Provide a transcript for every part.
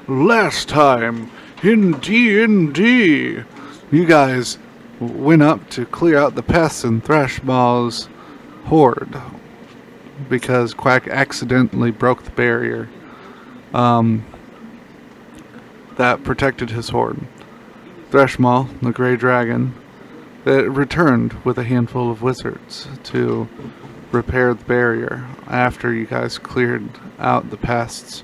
Last time in D&D, you guys went up to clear out the pests in Thrashmaw's horde because Quack accidentally broke the barrier that protected his horde. Thrashmaw, the Grey Dragon, returned with a handful of wizards to repair the barrier after you guys cleared out the pests.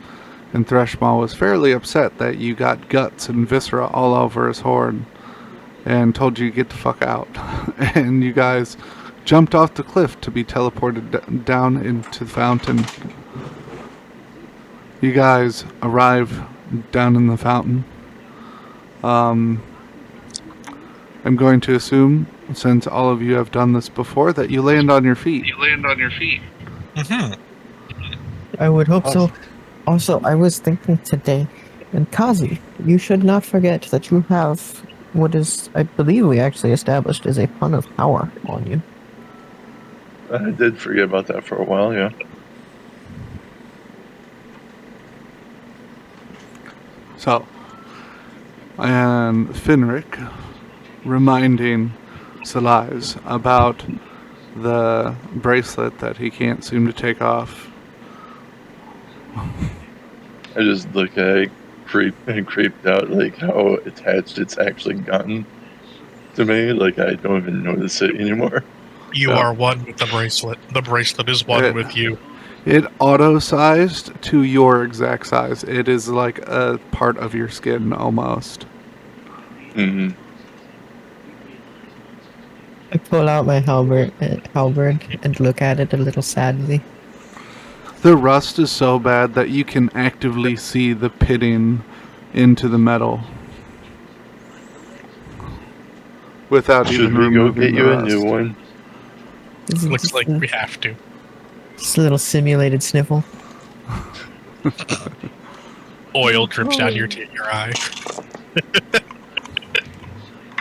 And Thrashmaw was fairly upset that you got guts and viscera all over his horde and told you to get the fuck out. And you guys jumped off the cliff to be teleported down into the fountain. You guys arrive down in the fountain. I'm going to assume, since all of you have done this before, that you land on your feet. Mm-hmm. I would hope so. Also, I was thinking today, and Kazi, you should not forget that you have what is, I believe we actually established, is a ton of power on you. I did forget about that for a while, yeah. So, and Finric reminding Salais about the bracelet that he can't seem to take off. I just look at it, creeped out, like how attached it's actually gotten to me. Like I don't even notice it anymore. You are one with the bracelet. The bracelet is one with you. It auto-sized to your exact size. It is like a part of your skin almost. Mm-hmm. I pull out my halberd and look at it a little sadly. The rust is so bad that you can actively see the pitting into the metal without even Should we go removing get the you a rust. new one? Looks like we have to. Just a little simulated sniffle. Oil drips down your eye.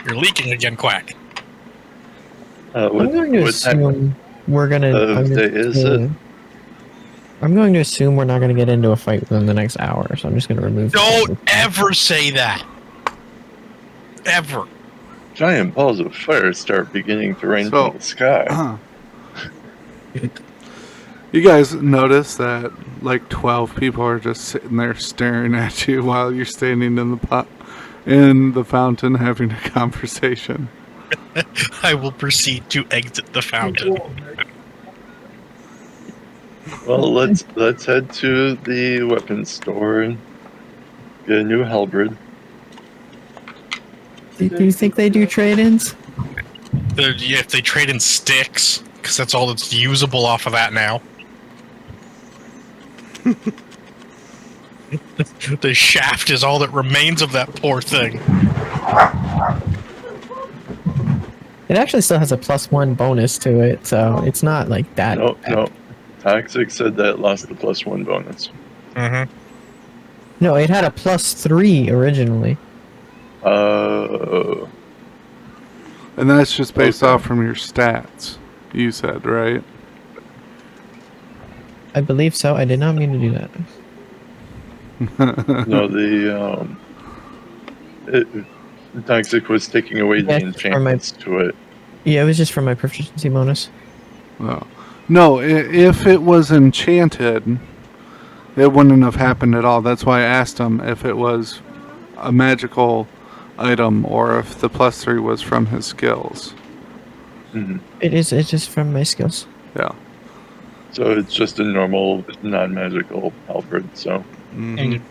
You're leaking again, Quack. I'm going to assume we're gonna. I'm going to assume we're not going to get into a fight within the next hour, so I'm just going to remove. Don't ever say that. Ever. Giant balls of fire start beginning to rain from the sky. You guys notice that like 12 people are just sitting there staring at you while you're standing in the fountain having a conversation. I will proceed to exit the fountain. Well, let's head to the weapons store and get a new halberd. Do you think they do trade-ins? Yeah, if they trade in sticks, because that's all that's usable off of that now. The shaft is all that remains of that poor thing. It actually still has a +1 bonus to it, so it's not like that. No. Toxic said that it lost the +1 bonus. Mm-hmm. No, it had a +3 originally. Oh. And that's just based off from your stats, you said, right? I believe so. I did not mean to do that. No, Toxic was taking away the enchantments to it. Yeah, it was just for my proficiency bonus. Well, no, if it was enchanted, it wouldn't have happened at all. That's why I asked him if it was a magical item or if the +3 was from his skills. Mm-hmm. It's just from my skills. Yeah. So it's just a normal, non-magical halberd, so... Mm-hmm.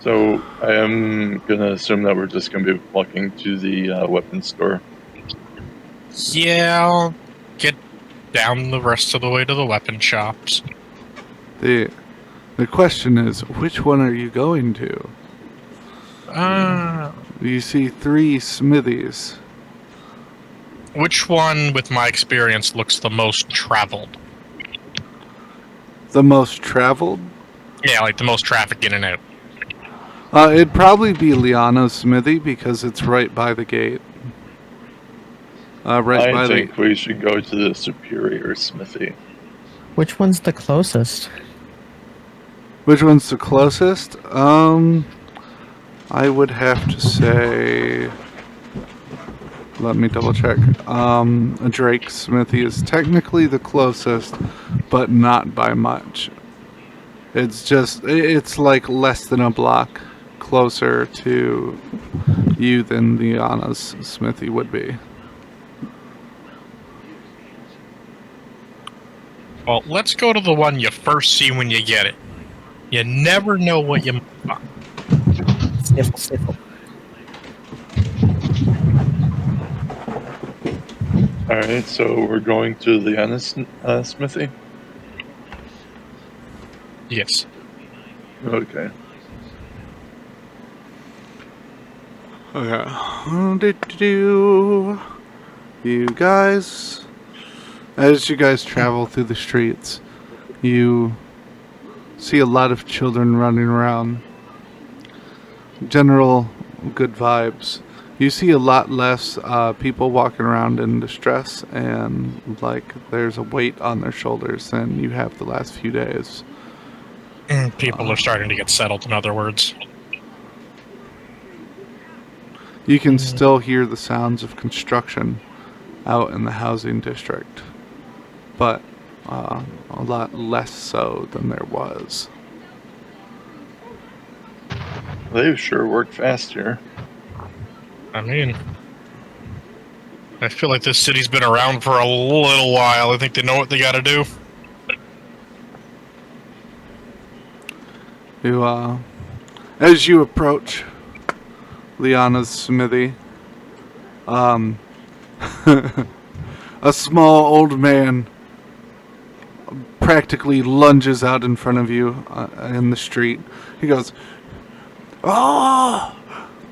So I am gonna assume that we're just gonna be walking to the weapons store. Yeah, I'll get down the rest of the way to the weapon shops. The question is, which one are you going to? You see 3 smithies. Which one, with my experience, looks the most traveled? The most traveled? Yeah, like the most traffic in and out. It'd probably be Liana's smithy because it's right by the gate. I think we should go to the superior smithy. Which one's the closest? Which one's the closest? I would have to say. Let me double check. Drake's Smithy is technically the closest, but not by much. It's like less than a block closer to you than Liana's Smithy would be. Well, let's go to the one you first see when you get it. You never know what you might find. Sniffle, sniffle. Alright, so we're going to Liana's smithy? Yes. Okay. Okay. You guys, as you guys travel through the streets, you see a lot of children running around. General good vibes. You see a lot less people walking around in distress and like there's a weight on their shoulders than you have the last few days. People are starting to get settled, in other words. You can still hear the sounds of construction out in the housing district, but a lot less so than there was. They sure work fast here. I mean, I feel like this city's been around for a little while. I think they know what they gotta do. As you approach Liana's smithy, a small old man practically lunges out in front of you in the street. He goes, "Oh,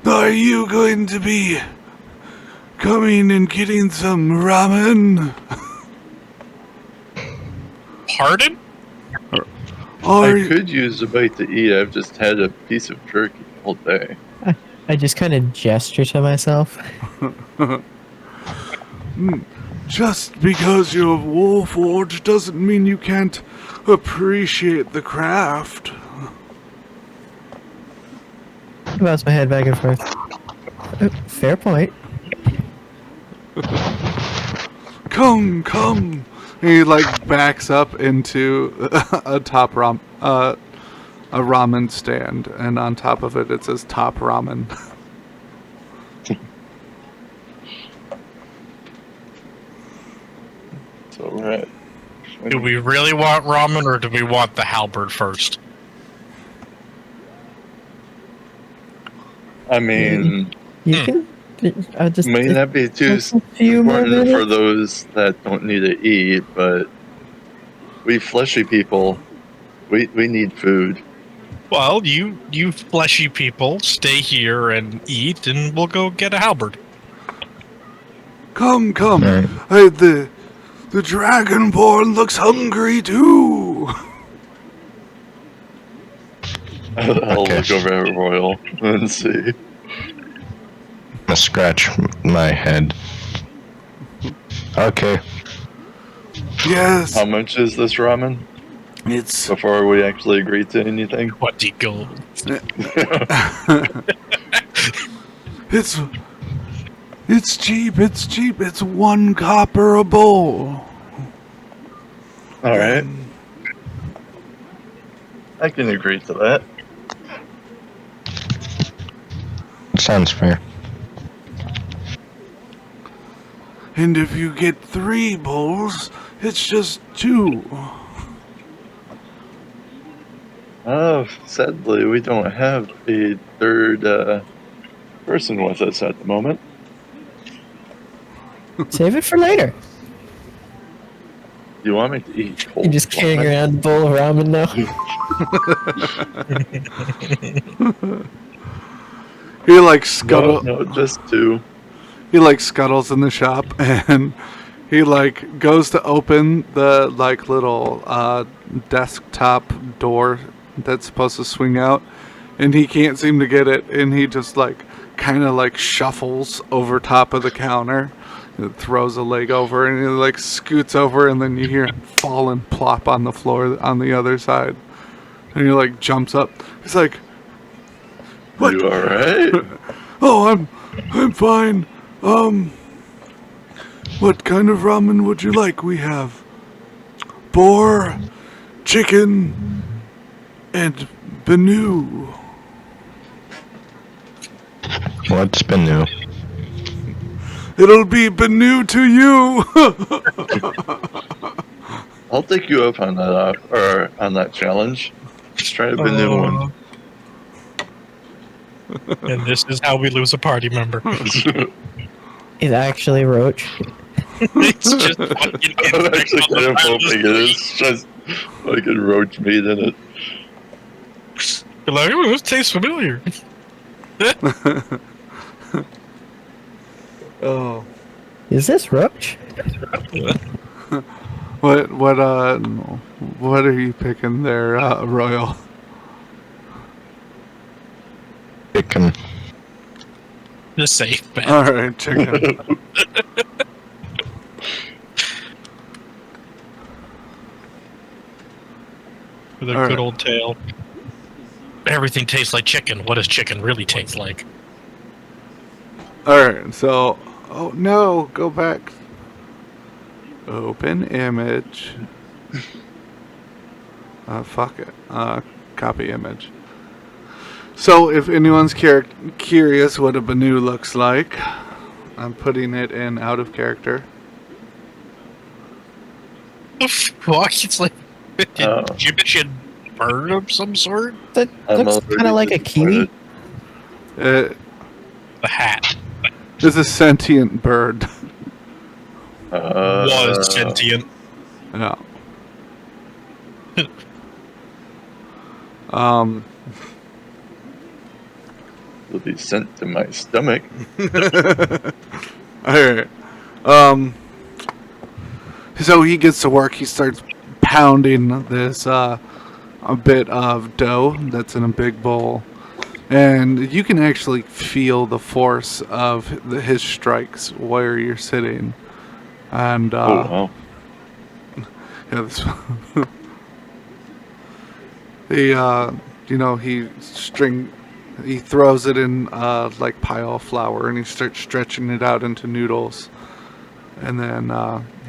are you going to be coming and getting some ramen?" Pardon? I could use a bite to eat. I've just had a piece of jerky all day. I just kind of gesture to myself. Just because you're Warforged doesn't mean you can't appreciate the craft. I bounce my head back and forth. Fair point. Come. He like backs up into a ramen stand, and on top of it, it says Top Ramen. So we're at. Do we really want ramen, or do we want the halberd first? I mean, You can. Just may not be too few more important for minutes. those that don't need to eat, but we fleshy people, we need food. Well, you fleshy people, stay here and eat, and we'll go get a halberd. Come. Right. Hey, the Dragonborn looks hungry too. I'll Okay. look over at Royal and see. I scratch my head. Okay. Yes, How much is this ramen it's before we actually agree to anything? 20 gold. it's cheap. It's 1 copper a bowl. All right, I can agree to that. Sounds fair. And if you get 3 bowls, it's just 2. Sadly, we don't have a third person with us at the moment. Save it for later. You want me to eat cold? You're just carrying ramen? around a bowl of ramen now. He like scuttle. No, just 2. He like scuttles in the shop, and he like goes to open the like little desktop door that's supposed to swing out, and he can't seem to get it, and he just like kind of like shuffles over top of the counter, and throws a leg over, and he like scoots over, and then you hear him fall and plop on the floor on the other side. And he like jumps up. He's like, "What? You alright? Oh, I'm fine. What kind of ramen would you like? We have boar, chicken, and banu." What's been new? It'll be banu to you. I'll take you up on that on that challenge. Let's try a new one. And this is how we lose a party member. Is actually Roach. It's just fucking I'm actually kind of hoping it is just fucking roach meat in it. You're like, oh, this tastes familiar. Oh. Is this Roach? What are you picking there, Royal? Chicken. The safe bet. Alright, chicken. With a All good right. old tale. Everything tastes like chicken. What does chicken really taste like? Alright, so oh no, go back. Open image. Fuck it. Copy image. So if anyone's curious what a banu looks like, I'm putting it in out of character. Fuck, it's like an Oh. Egyptian bird of some sort. That I'm looks already kind of like a kiwi. disappointed. It The hat is a sentient bird. was sentient. Yeah. Um. Will be sent to my stomach. Alright. So he gets to work. He starts pounding this a bit of dough that's in a big bowl, and you can actually feel the force of his strikes where you're sitting. And Oh wow. yeah, this, he throws it in like pile of flour, and he starts stretching it out into noodles, and then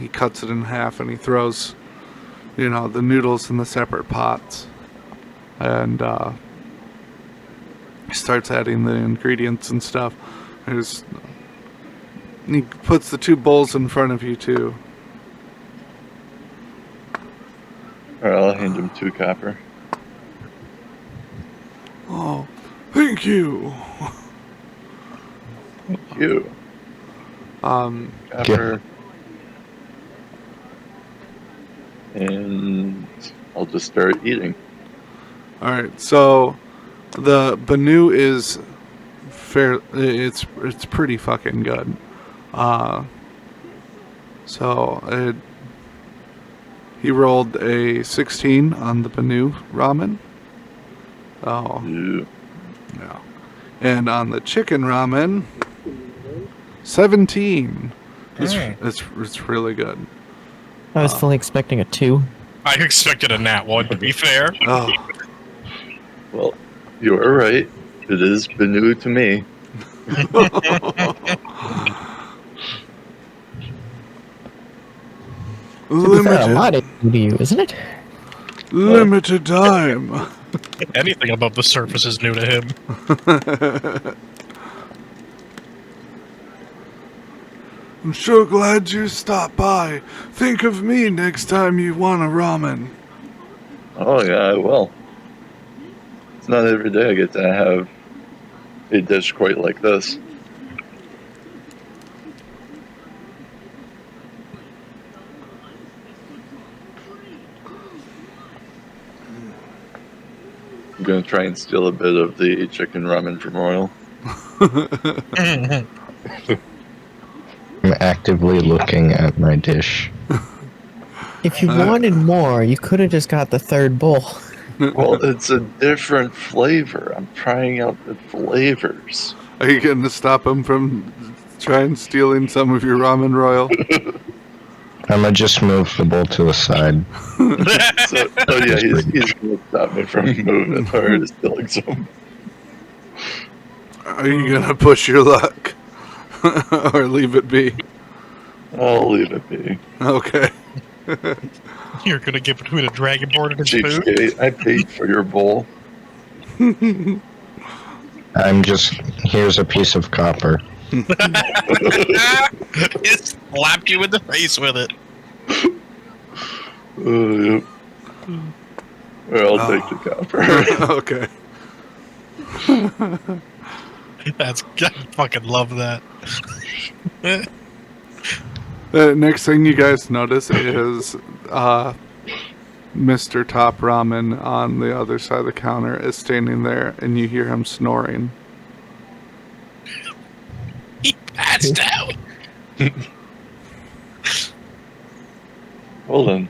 he cuts it in half, and he throws the noodles in the separate pots, and he starts adding the ingredients and stuff. He puts the two bowls in front of you too. Alright, I'll hand him 2 copper. Oh, thank you. You. Copper. And I'll just start eating. All right, so the banu is fair. It's pretty fucking good. He rolled a 16 on the banu ramen. Oh, You. yeah. And on the chicken ramen, 17. It's really good. I was fully expecting a 2. I expected a nat one, to be fair. Oh, Well, you are right. It is Benu to me. To be fair, a limited, lot is new to you, isn't it? limited time. Anything above the surface is new to him. I'm sure glad you stopped by. Think of me next time you want a ramen. Oh yeah, I will. It's not every day I get to have a dish quite like this. I'm gonna try and steal a bit of the chicken ramen from Royal. I'm actively looking at my dish. If you wanted more, you could have just got the third bowl. Well, it's a different flavor. I'm trying out the flavors. Are you going to stop him from trying stealing some of your ramen, Royal? I'm gonna just move the bowl to the side. So yeah, he's gonna stop me from moving or stealing some. Are you gonna push your luck? Or leave it be? I'll leave it be. Okay. You're gonna get between a dragonborn and his food? Cheapskate, I paid for your bowl. Here's a piece of copper. He slapped you in the face with it. Yep. Well, I'll take the copper. Okay. I fucking love that. The next thing you guys notice is Mr. Top Ramen on the other side of the counter is standing there, and you hear him snoring. He passed out. Well then,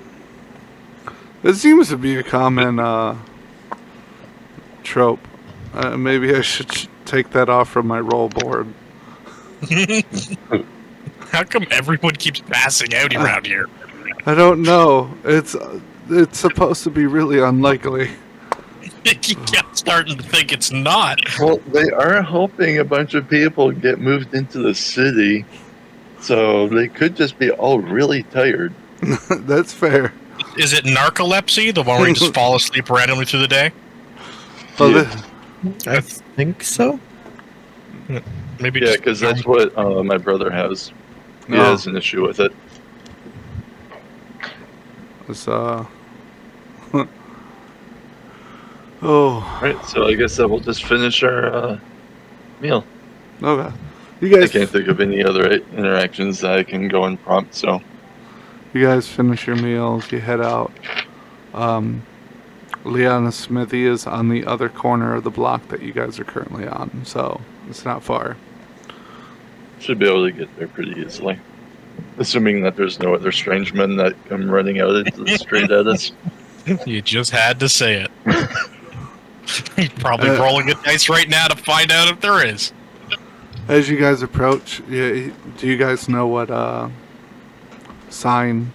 It seems to be a common trope. Maybe I should take that off from my roll board. How come everyone keeps passing out around here? I don't know. It's supposed to be really unlikely. I'm starting to think it's not. well, they are hoping a bunch of people get moved into the city, so they could just be all really tired. That's fair. Is it narcolepsy, the one where you just fall asleep randomly through the day? Well, Yeah. I think so. Maybe Yeah, just because that's what my brother has. He Oh. has an issue with it. it's oh, Right, so I guess that we'll just finish our meal. okay. You I guys, can't think of any other interactions that I can go and prompt, so. you guys finish your meals. You head out. Liana's Smithy is on the other corner of the block that you guys are currently on, so it's not far. Should be able to get there pretty easily. Assuming that there's no other strange men that come running out into the street at us. You just had to say it. He's probably rolling a dice right now to find out if there is. As you guys approach, do you guys know what sign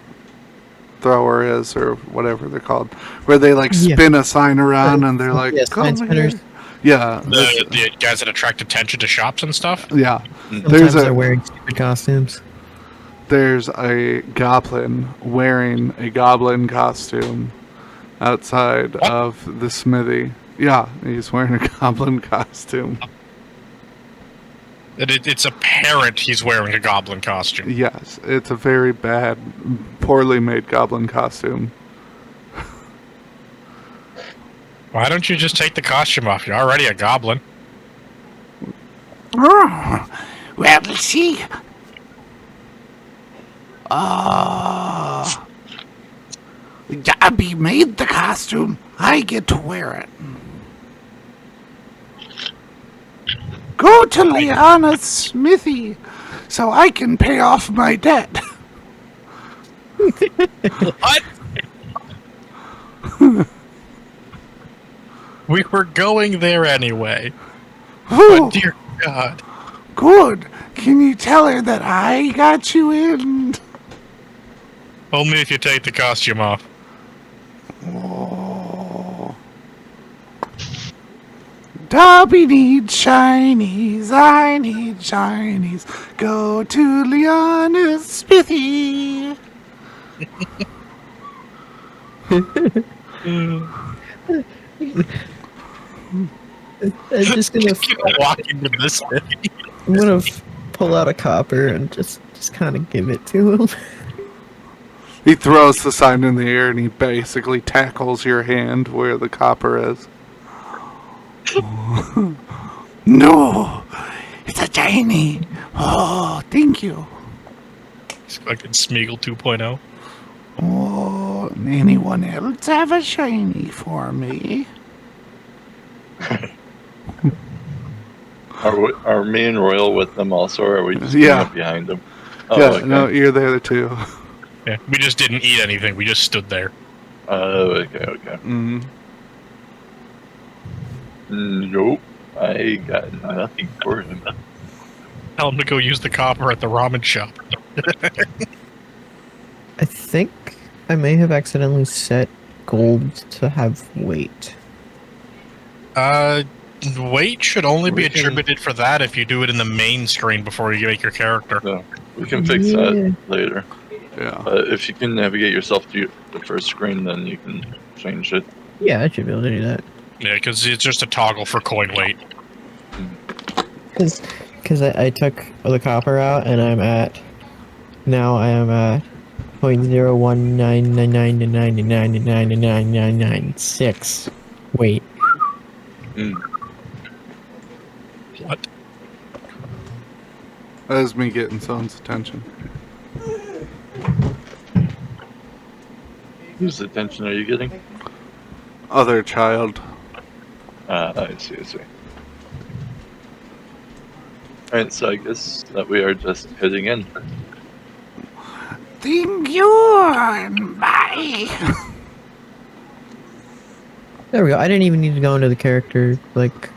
thrower is, or whatever they're called, where they like Yeah. spin a sign around and they're like, Yeah, "Come sign here." spinners. Yeah, The guys that attract attention to shops and stuff? yeah. Sometimes they're wearing stupid costumes. There's a goblin wearing a goblin costume outside What? of the smithy. Yeah, he's wearing a goblin costume. It's apparent he's wearing a goblin costume. Yes, it's a very bad, poorly made goblin costume. Why don't you just take the costume off? You're already a goblin. Well, see. Abby made the costume. I get to wear it. Go to Liana's smithy so I can pay off my debt. What? We were going there anyway. Ooh, But dear God. good. Can you tell her that I got you in? Only if you take the costume off. Oh. Dobby needs shinies, I need shinies. Go to Liana's smithy. I'm just gonna, Walk into this. I'm gonna pull out a copper and just kind of give it to him. He throws the sign in the air and he basically tackles your hand where the copper is. No, it's a shiny. Oh, thank you. It's fucking Smeagol 2.0. Oh, anyone else have a shiny for me? Are me and Royal with them also, or are we just Yeah. going up behind them? Oh, Yeah, okay. no, you're there too. Yeah, we just didn't eat anything. We just stood there. Okay. Mm. Nope. I got nothing for him. Tell him to go use the copper at the ramen shop. think I may have accidentally set gold to have weight. Weight should only be We can- attributed for that if you do it in the main screen before you make your character. No, we can fix Yeah. that later. Yeah. If you can navigate yourself to the first screen, then you can change it. Yeah, I should be able to do that. Yeah, because it's just a toggle for coin weight. Because I took the copper out, and I am at 0.01999999999996 weight. Mm. What? That is me getting someone's attention. Whose attention are you getting? Other child. I see. Alright, so I guess that we are just heading in. Thank you. Bye. There we go. I didn't even need to go into the character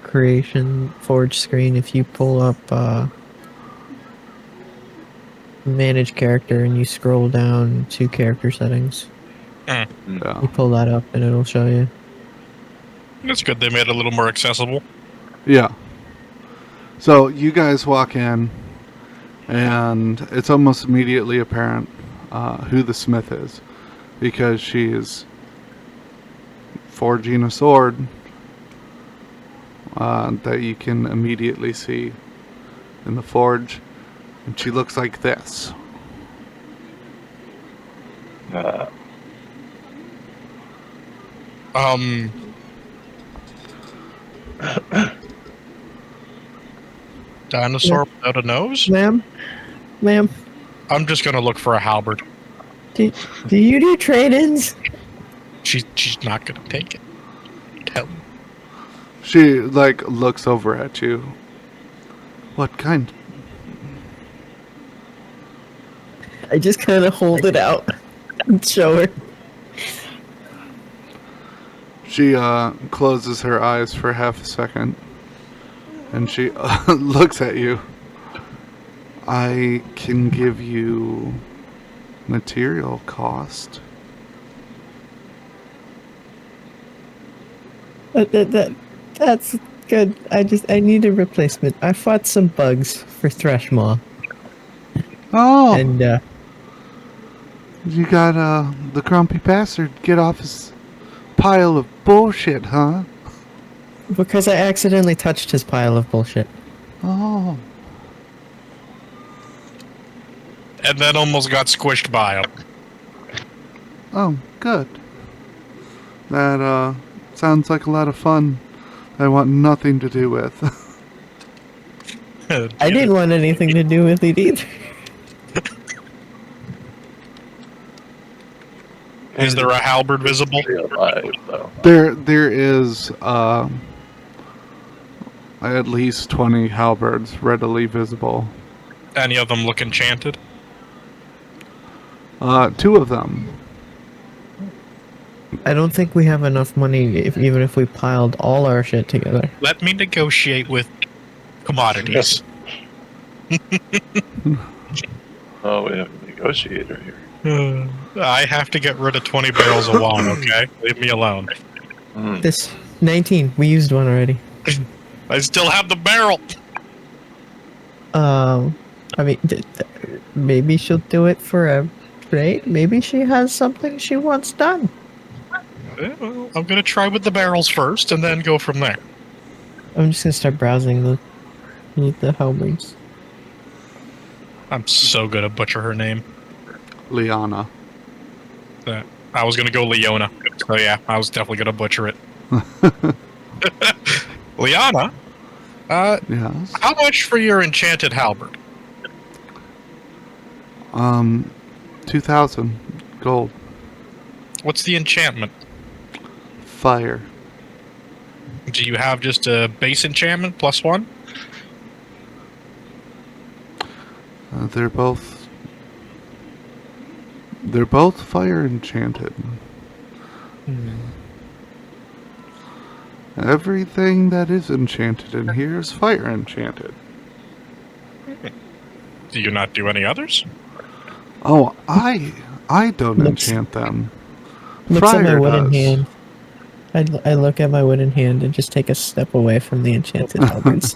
creation forge screen. If you pull up manage character and you scroll down to character settings, Yeah. you pull that up and it'll show you. That's good. They made it a little more accessible. Yeah. So you guys walk in, and it's almost immediately apparent who the smith is, because she is forging a sword that you can immediately see in the forge, and she looks like this. Dinosaur without a nose? Ma'am, I'm just gonna look for a halberd. do you do trade-ins? She's not gonna take it. Tell me. She looks over at you. What kind? I just kind of hold it out and show her. She closes her eyes for half a second, and she looks at you. I can give you material cost. That's good. I need a replacement. I fought some bugs for Threshmaw, Oh, and you got the grumpy bastard get off his pile of bullshit, huh? because I accidentally touched his pile of bullshit. Oh, And then almost got squished by him. oh, good. That sounds like a lot of fun. I want nothing to do with. I didn't want anything to do with it either. Is there a halberd visible? Stay alive, though. There is at least 20 halberds readily visible. Any of them look enchanted? 2 of them. I don't think we have enough money, even if we piled all our shit together. Let me negotiate with commodities. Oh, we have a negotiator here. I have to get rid of 20 barrels of wine, okay? Leave me alone. This 19, we used one already. I still have the barrel! I mean, maybe she'll do it for a trade. Maybe she has something she wants done. Well, I'm gonna try with the barrels first and then go from there. I'm just gonna start browsing the halberds. I'm so good at butcher her name. Liana. I was gonna go Leona. So yeah, I was definitely gonna butcher it. Liana? Yes. How much for your enchanted halberd? 2,000 gold. What's the enchantment? Fire. Do you have just a base enchantment plus 1? They're both fire enchanted. Everything that is enchanted in here is fire enchanted. Do you not do any others? Oh, I I don't Looks- enchant them. Looks at my Friar wooden does. hand. I look at my wooden hand and just take a step away from the enchanted halberds.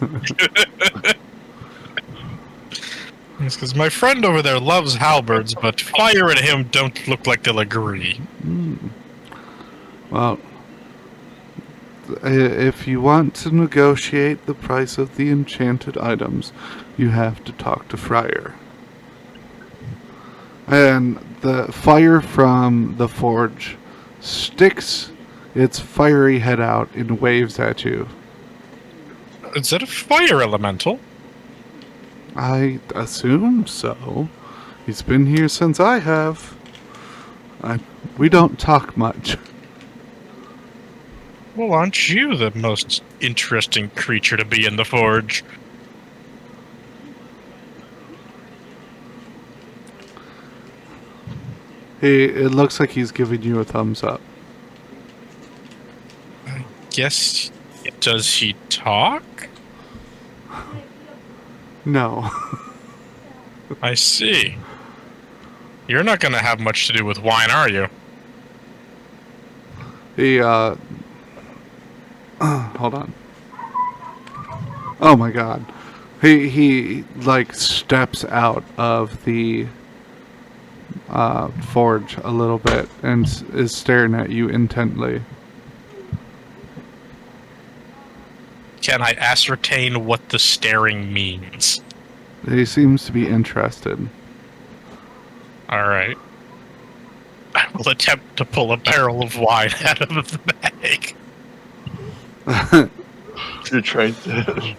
It's because my friend over there loves halberds, but fire and him don't look like they'll agree. Well, if you want to negotiate the price of the enchanted items, you have to talk to Friar. And the fire from the forge sticks its fiery head out and waves at you. Is that a fire elemental? I assume so. He's been here since I have. We don't talk much. Well, aren't you the most interesting creature to be in the forge? It looks like he's giving you a thumbs up. Yes. Does he talk? No. I see. You're not going to have much to do with wine, are you? He, hold on. Oh my god. He like, steps out of the, forge a little bit and is staring at you intently. Can I ascertain what the staring means? He seems to be interested. Alright. I will attempt to pull a barrel of wine out of the bag. You're trying to.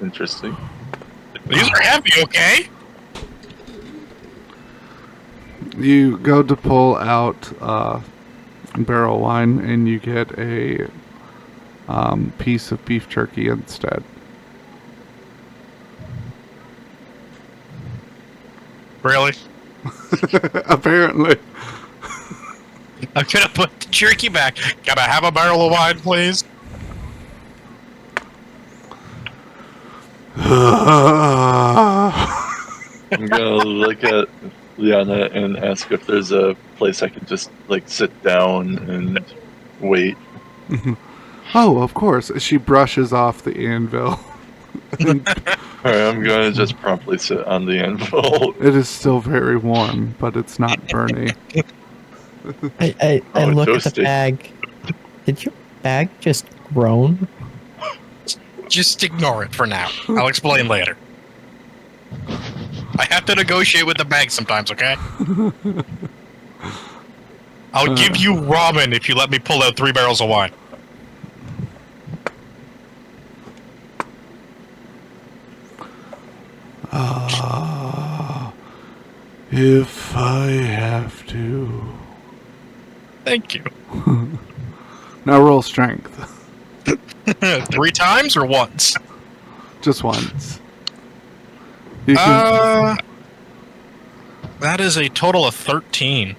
Interesting. These are heavy, okay? You go to pull out barrel wine and you get a piece of beef jerky instead. Really? Apparently. I'm gonna put the jerky back. Can I have a barrel of wine, please? I'm gonna look at Liana and ask if there's a place I can just like sit down and wait. Oh, of course. She brushes off the anvil. Alright, I'm gonna just promptly sit on the anvil. It is still very warm, but it's not burny. I Oh, look at the toasty. bag. Did your bag just groan? Just ignore it for now. I'll explain later. I have to negotiate with the bag sometimes, okay? I'll give you ramen if you let me pull out 3 barrels of wine. If I have to. Thank you. Now roll strength. 3 times or once? Just once. You can, That is a total of 13.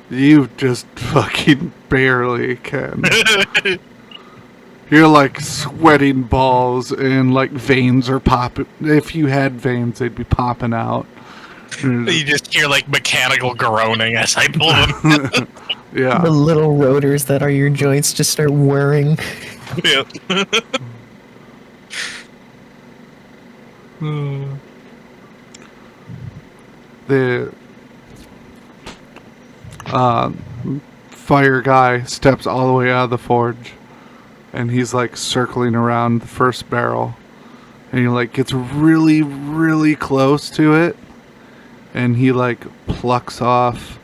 you just fucking barely can. You're like sweating balls and like veins are popping. If you had veins, they'd be popping out. You just hear like mechanical groaning as I pull them. Yeah. The little rotors that are your joints just start whirring. Yeah. The fire guy steps all the way out of the forge and he's like circling around the first barrel and he like gets really, really close to it and he like plucks off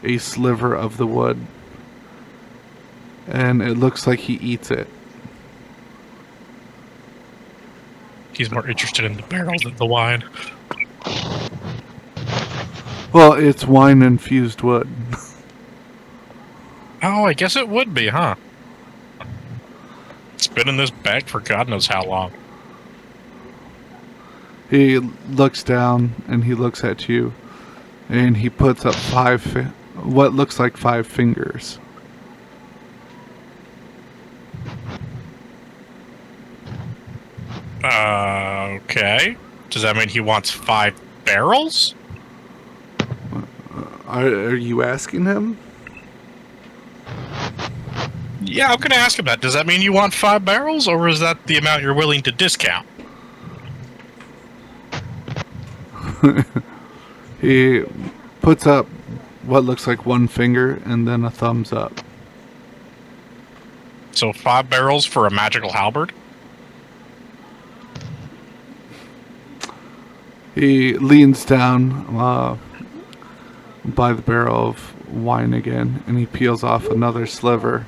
a sliver of the wood and it looks like he eats it. He's more interested in the barrel than the wine. Well, it's wine infused wood. Oh, I guess it would be, huh? It's been in this bag for God knows how long. He looks down and he looks at you and he puts up what looks like 5 fingers. Okay. Does that mean he wants 5 barrels? Are you asking him? Yeah, I'm going to ask him that. Does that mean you want 5 barrels, or is that the amount you're willing to discount? He puts up what looks like one finger and then a thumbs up. So 5 barrels for a magical halberd? He leans down by the barrel of wine again, and he peels off another sliver.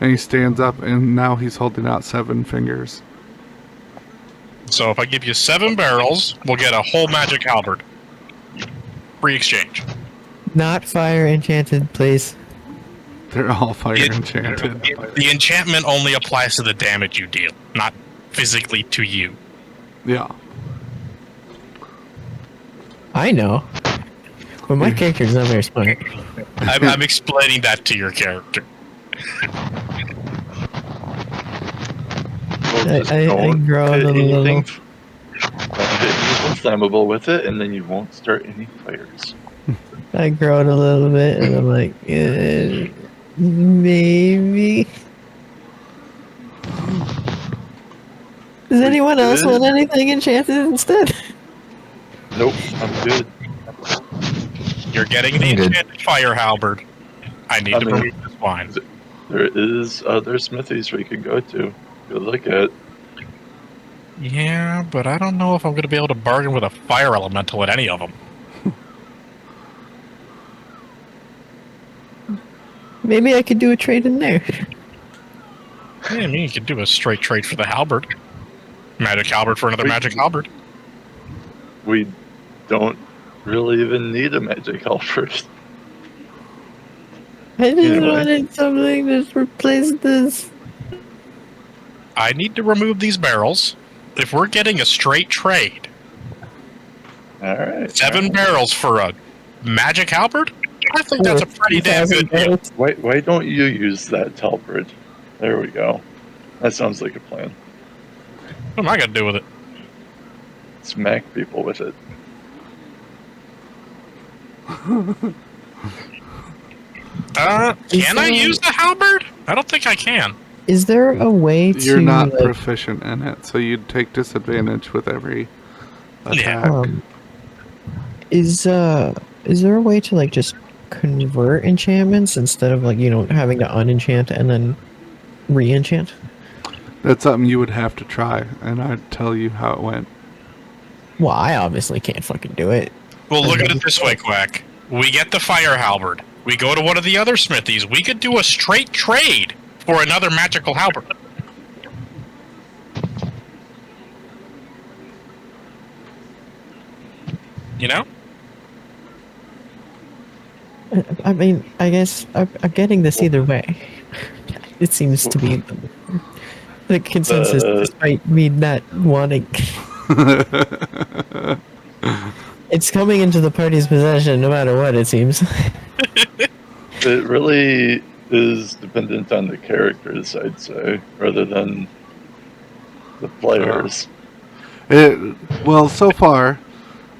And he stands up, and now he's holding out 7 fingers. So if I give you 7 barrels, we'll get a whole magic halberd. Free exchange. Not fire enchanted, please. They're all fire enchanted. The enchantment only applies to the damage you deal, not physically to you. Yeah. I know. But my character's not very smart. I'm explaining that to your character. Well, just I don't grow hit a little. anything flammable with it, and then you won't start any fires. I grow it a little bit, and I'm like, maybe. Does anyone else want anything enchanted instead? Nope, I'm good. You're getting the enchanted fire halberd. I need to remove this wine. There is other smithies we could go to. Go look at. Yeah, but I don't know if I'm going to be able to bargain with a fire elemental at any of them. Maybe I could do a trade in there. Yeah, I mean, you could do a straight trade for the halberd. Magic halberd for another magic halberd. We don't really even need a magic halberd. I just Anyway. wanted something to replace this. I need to remove these barrels. If we're getting a straight trade, Alright. 7 barrels for a magic halberd? I think that's a pretty damn good deal. Why don't you use that halberd? There we go. That sounds like a plan. What am I going to do with it? Smack people with it. Can I use the halberd? I don't think I can. Is there a way to? You're not like, proficient in it, so you'd take disadvantage with every attack. Is there a way to like just convert enchantments instead of like having to unenchant and then re-enchant? That's something you would have to try, and I'd tell you how it went. Well, I obviously can't fucking do it. Well, look at it this way, Quack. We get the fire halberd. We go to one of the other smithies. We could do a straight trade for another magical halberd. You know? I mean, I guess I'm getting this either way. It seems to be the consensus, despite me not wanting. It's coming into the party's possession, no matter what. It seems. It really is dependent on the characters, I'd say, rather than the players. Well, so far,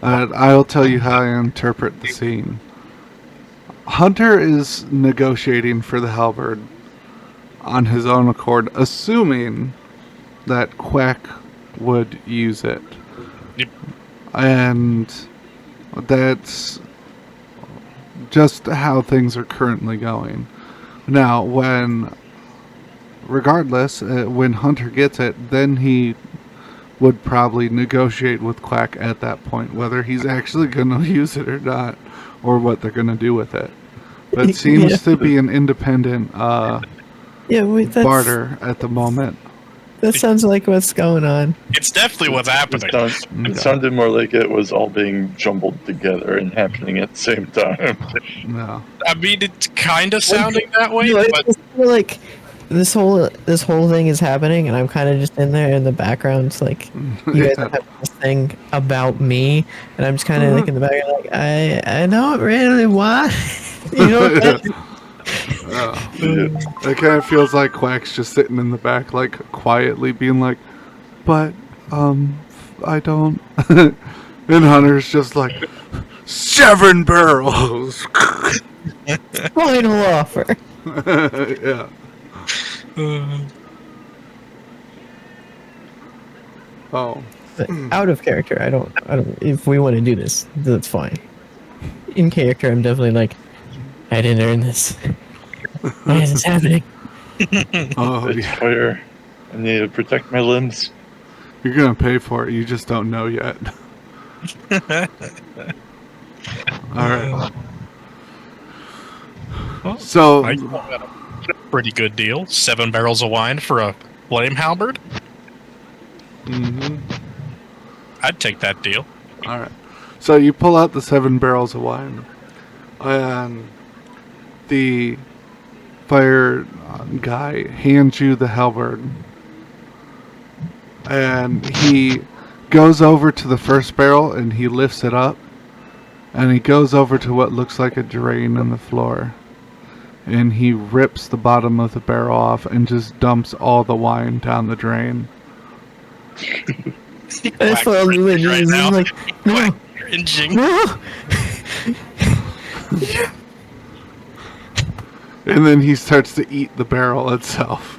I'll tell you how I interpret the scene. Hunter is negotiating for the halberd on his own accord, assuming that Quack would use it. Yep. And that's just how things are currently going. Now, regardless, when Hunter gets it, then he would probably negotiate with Quack at that point, whether he's actually going to use it or not, or what they're going to do with it. But it seems to be an independent barter at the moment. That sounds like what's going on. It's definitely what's happening. It sounded more like it was all being jumbled together and happening at the same time. No. I mean, it's kind of sounding that way, No, but it's like this whole thing is happening, and I'm kind of just in there in the background, like you guys have this thing about me, and I'm just kind of like in the background, like I don't really want, It kind of feels like Quack's just sitting in the back, like quietly being like, but I don't. And Hunter's just like, 7 barrels. Final offer. Yeah. Oh. But out of character, I don't. If we want to do this, that's fine. In character, I'm definitely like, I didn't earn this. Why is this happening? Oh, It's yeah. fire. I need to protect my limbs. You're gonna pay for it. You just don't know yet. All right. Well, So, I got a pretty good deal. 7 barrels of wine for a flame halberd. mhm. I'd take that deal. All right. So you pull out the 7 barrels of wine, and the fire guy hands you the halberd, and he goes over to the first barrel and he lifts it up, and he goes over to what looks like a drain in the floor, and he rips the bottom of the barrel off and just dumps all the wine down the drain. I follow you in. Right He's now. like, no, Cringing. no. And then he starts to eat the barrel itself.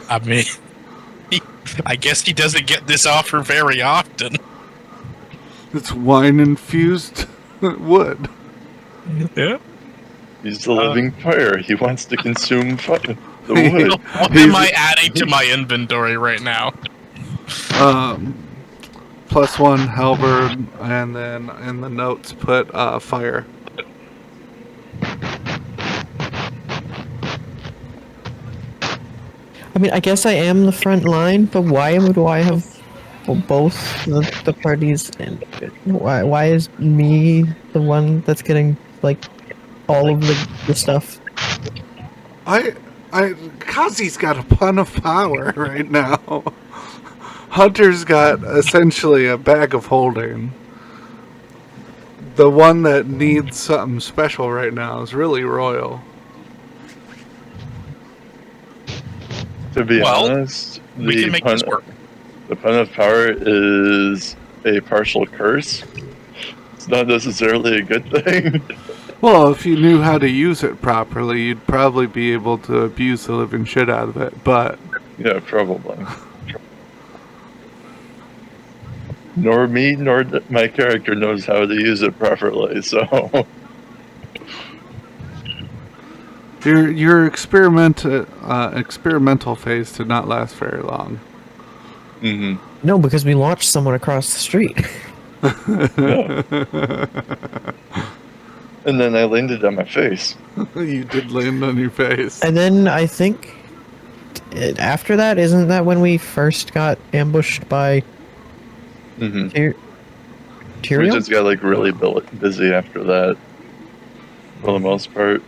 I mean, I guess he doesn't get this offer very often. It's wine infused wood. Yeah. He's the living fire. He wants to consume the wood. What am I adding to my inventory right now? +1 halberd, and then in the notes put fire. I mean, I guess I am the front line, but why would I have both the parties? And why is me the one that's getting like all of the stuff? Kazi's got a ton of power right now. Hunter's got essentially a bag of holding. The one that needs something special right now is really Royal. To be Well, honest, We can make this work. the pun of power is a partial curse. It's not necessarily a good thing. Well, if you knew how to use it properly, you'd probably be able to abuse the living shit out of it, but... Yeah, probably. Nor me, nor my character knows how to use it properly, so... Your experimental phase did not last very long. Mm-hmm. No, because we launched someone across the street. And then I landed on my face. You did land on your face. And then I think after that, isn't that when we first got ambushed by Mm-hmm. We Tyrion? just got like really busy after that, for the most part.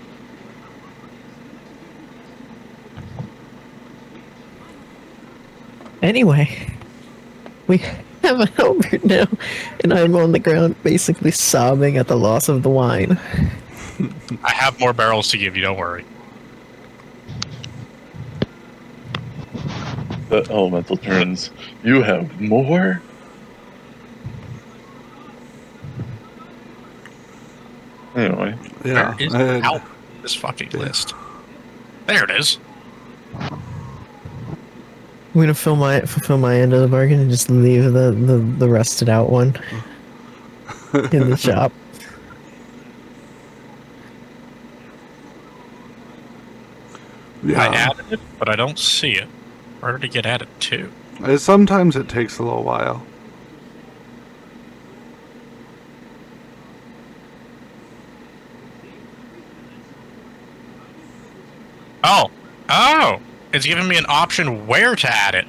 Anyway, we have a halberd now, and I'm on the ground basically sobbing at the loss of the wine. I have more barrels to give you, don't worry. The elemental turns. You have more? Anyway. Yeah. Where is out this fucking list? There it is. I'm gonna fulfill my end of the bargain and just leave the rusted out one in the shop. Yeah. I added it, but I don't see it. Where did it get added to? Sometimes it takes a little while. Oh! It's giving me an option where to add it.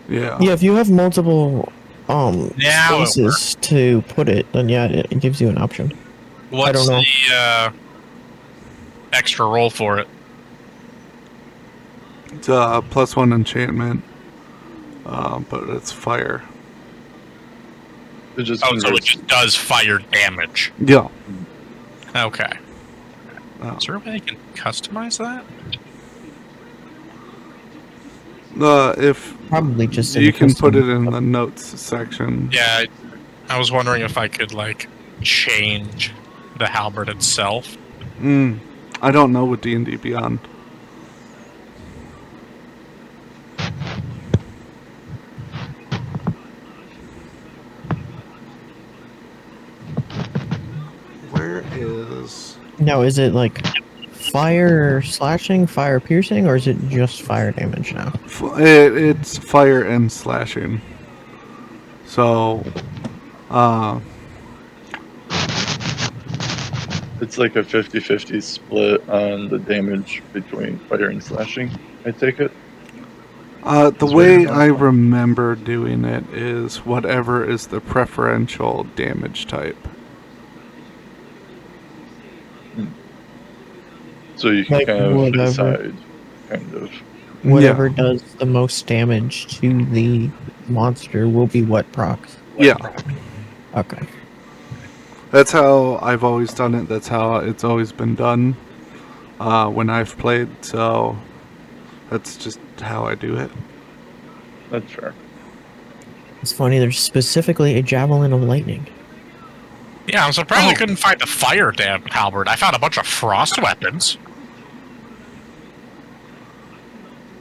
Yeah. Yeah, if you have multiple Now it spaces to put it, then yeah, it gives you an option. What's don't know. the extra roll for it? It's a +1 enchantment, but it's fire. It just Oh, so it converts- just does fire damage. Yeah. Okay. Oh. Is there a way I can customize that? If Probably just in you the can put it custom- in the notes section. Yeah, I was wondering if I could, like, change the halberd itself? I don't know with D&D Beyond. Where is... Now, is it like fire slashing, fire piercing, or is it just fire damage now? It's fire and slashing. So, It's like a 50-50 split on the damage between fire and slashing, I take it. the way I remember doing it is whatever is the preferential damage type. So you can Like kind of whatever. decide, kind of. Whatever does the most damage to the monster will be what procs. Yeah. Okay. That's how I've always done it. That's how it's always been done when I've played. So that's just how I do it. That's fair. It's funny, there's specifically a javelin of lightning. Yeah, I'm surprised I couldn't find a fire damn halberd. I found a bunch of frost weapons.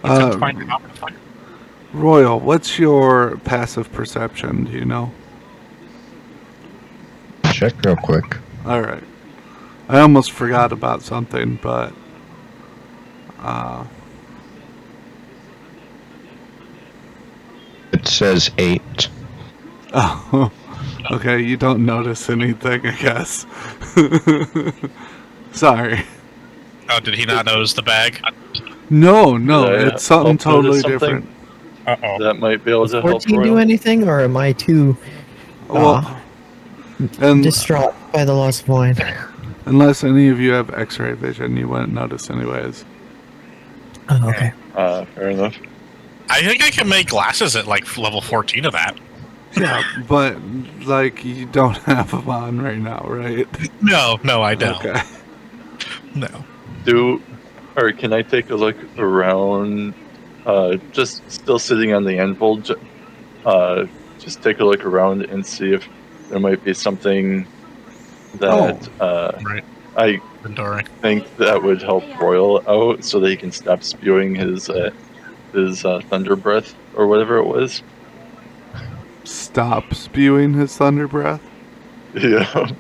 I couldn't find a halberd of fire. Royal, what's your passive perception? Do you know? Check real quick. All right. I almost forgot about something, but It says 8. oh, okay. You don't notice anything, I guess. Sorry. Oh, did he not notice the bag? No, Did I it's something help notice totally something? different. Uh-oh. That might be able Does to help 14 do Royal. anything, or am I too Well, and distraught by the loss of wine? unless any of you have X-ray vision, you wouldn't notice anyways. Oh, okay. Fair enough. I think I can make glasses at like level 14 of that. Yeah, but like you don't have them on right now, right? No, I don't. Okay. No. Or can I take a look around? Just still sitting on the anvil. Just take a look around and see if there might be something that Right. I Inventory. think that would help Royal out, so that he can stop spewing his thunder breath or whatever it was. Stop spewing his thunder breath. Yeah.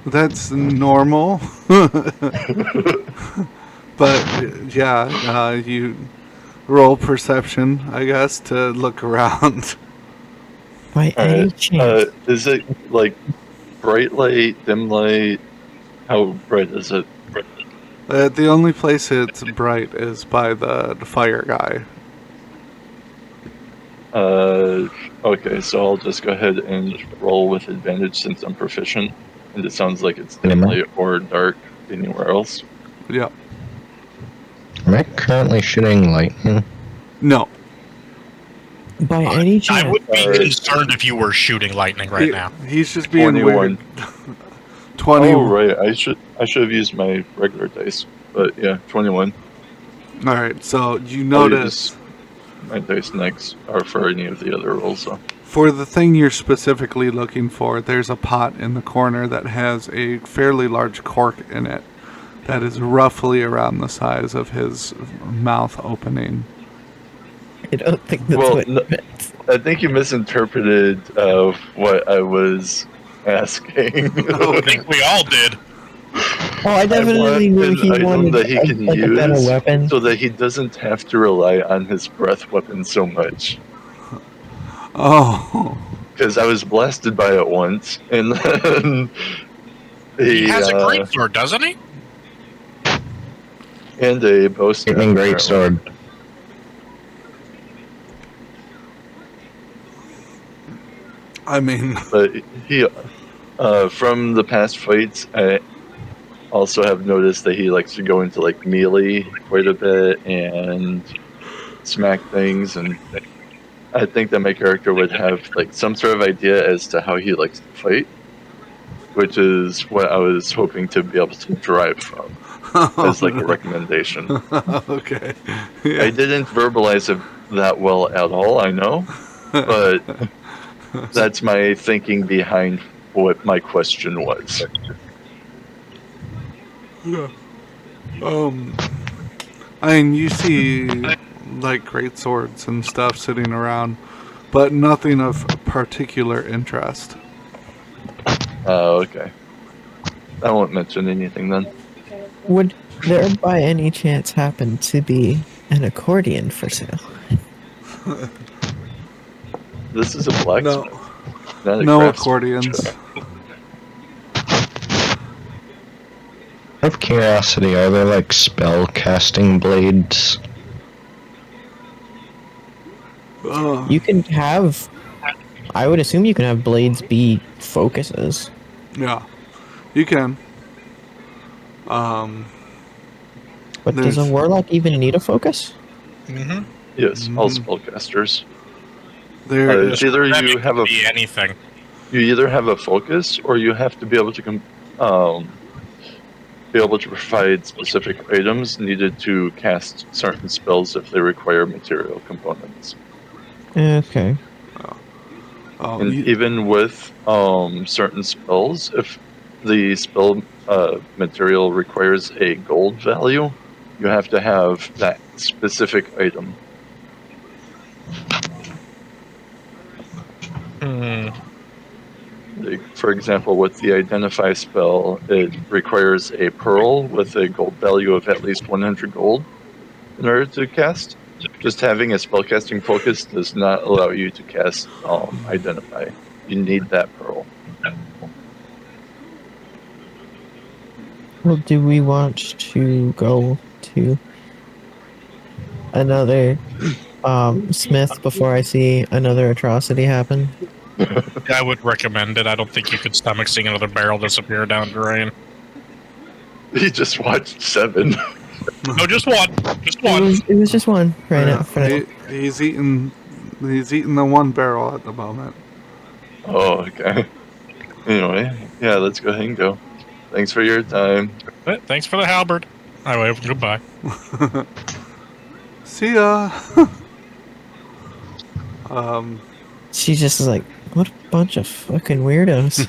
That's normal. But yeah, you roll perception, I guess, to look around. By any Alright. chance, Is it like bright light, dim light? How bright is it? The only place it's bright is by the fire guy. Okay, so I'll just go ahead and roll with advantage since I'm proficient, and it sounds like it's dim light or dark anywhere else. Yeah. Am I currently shooting lightning? No. by any I chance, would be Alright. concerned if you were shooting lightning right now. He's just being 21. weird. 20. Oh right, I should have used my regular dice, but yeah, 21. All right, so you I'll notice use my dice next are for any of the other rolls. So for the thing you're specifically looking for, there's a pot in the corner that has a fairly large cork in it that is roughly around the size of his mouth opening. I don't think that's Well, what no- it meant. I think you misinterpreted what I was asking. I think we all did. Oh, I definitely knew an he item wanted that he can like a better use weapon. so that he doesn't have to rely on his breath weapon so much. Oh, Because I was blasted by it once, and then He has a great sword, doesn't he? and a bow staff. Lightning great apparently. sword. I mean, But he, from the past fights, I also have noticed that he likes to go into like melee quite a bit and smack things, and I think that my character would have like some sort of idea as to how he likes to fight, which is what I was hoping to be able to derive from as like a recommendation. okay. I didn't verbalize it that well at all, I know, but that's my thinking behind what my question was. Yeah. I mean, you see, like, great swords and stuff sitting around, but nothing of particular interest. Oh, okay. I won't mention anything then. Would there by any chance happen to be an accordion for sale? This is a blacksmith, not a No craftsman. accordions. Out of curiosity, are there like spell casting blades? You can have. I would assume you can have blades be focuses. Yeah, you can. But does a There's- warlock even need a focus? Mm-hmm. Yes, all spellcasters. There, It's either you have a be anything. you either have a focus or you have to be able to be able to provide specific items needed to cast certain spells if they require material components. Okay. And even with certain spells, if the spell material requires a gold value, you have to have that specific item. Like, for example, with the Identify spell, it requires a pearl with a gold value of at least 100 gold in order to cast. Just having a spellcasting focus does not allow you to cast Identify. You need that pearl. Well, do we want to go to another smith before I see another atrocity happen? I would recommend it. I don't think you could stomach seeing another barrel disappear down drain. He just watched 7. No, just one. Just one. It was just one right now. For now. he's eating the one barrel at the moment. Oh, okay. Anyway, yeah, let's go ahead and go. Thanks for your time. Thanks for the halberd. Anyway, goodbye. See ya. She just is like, what a bunch of fucking weirdos.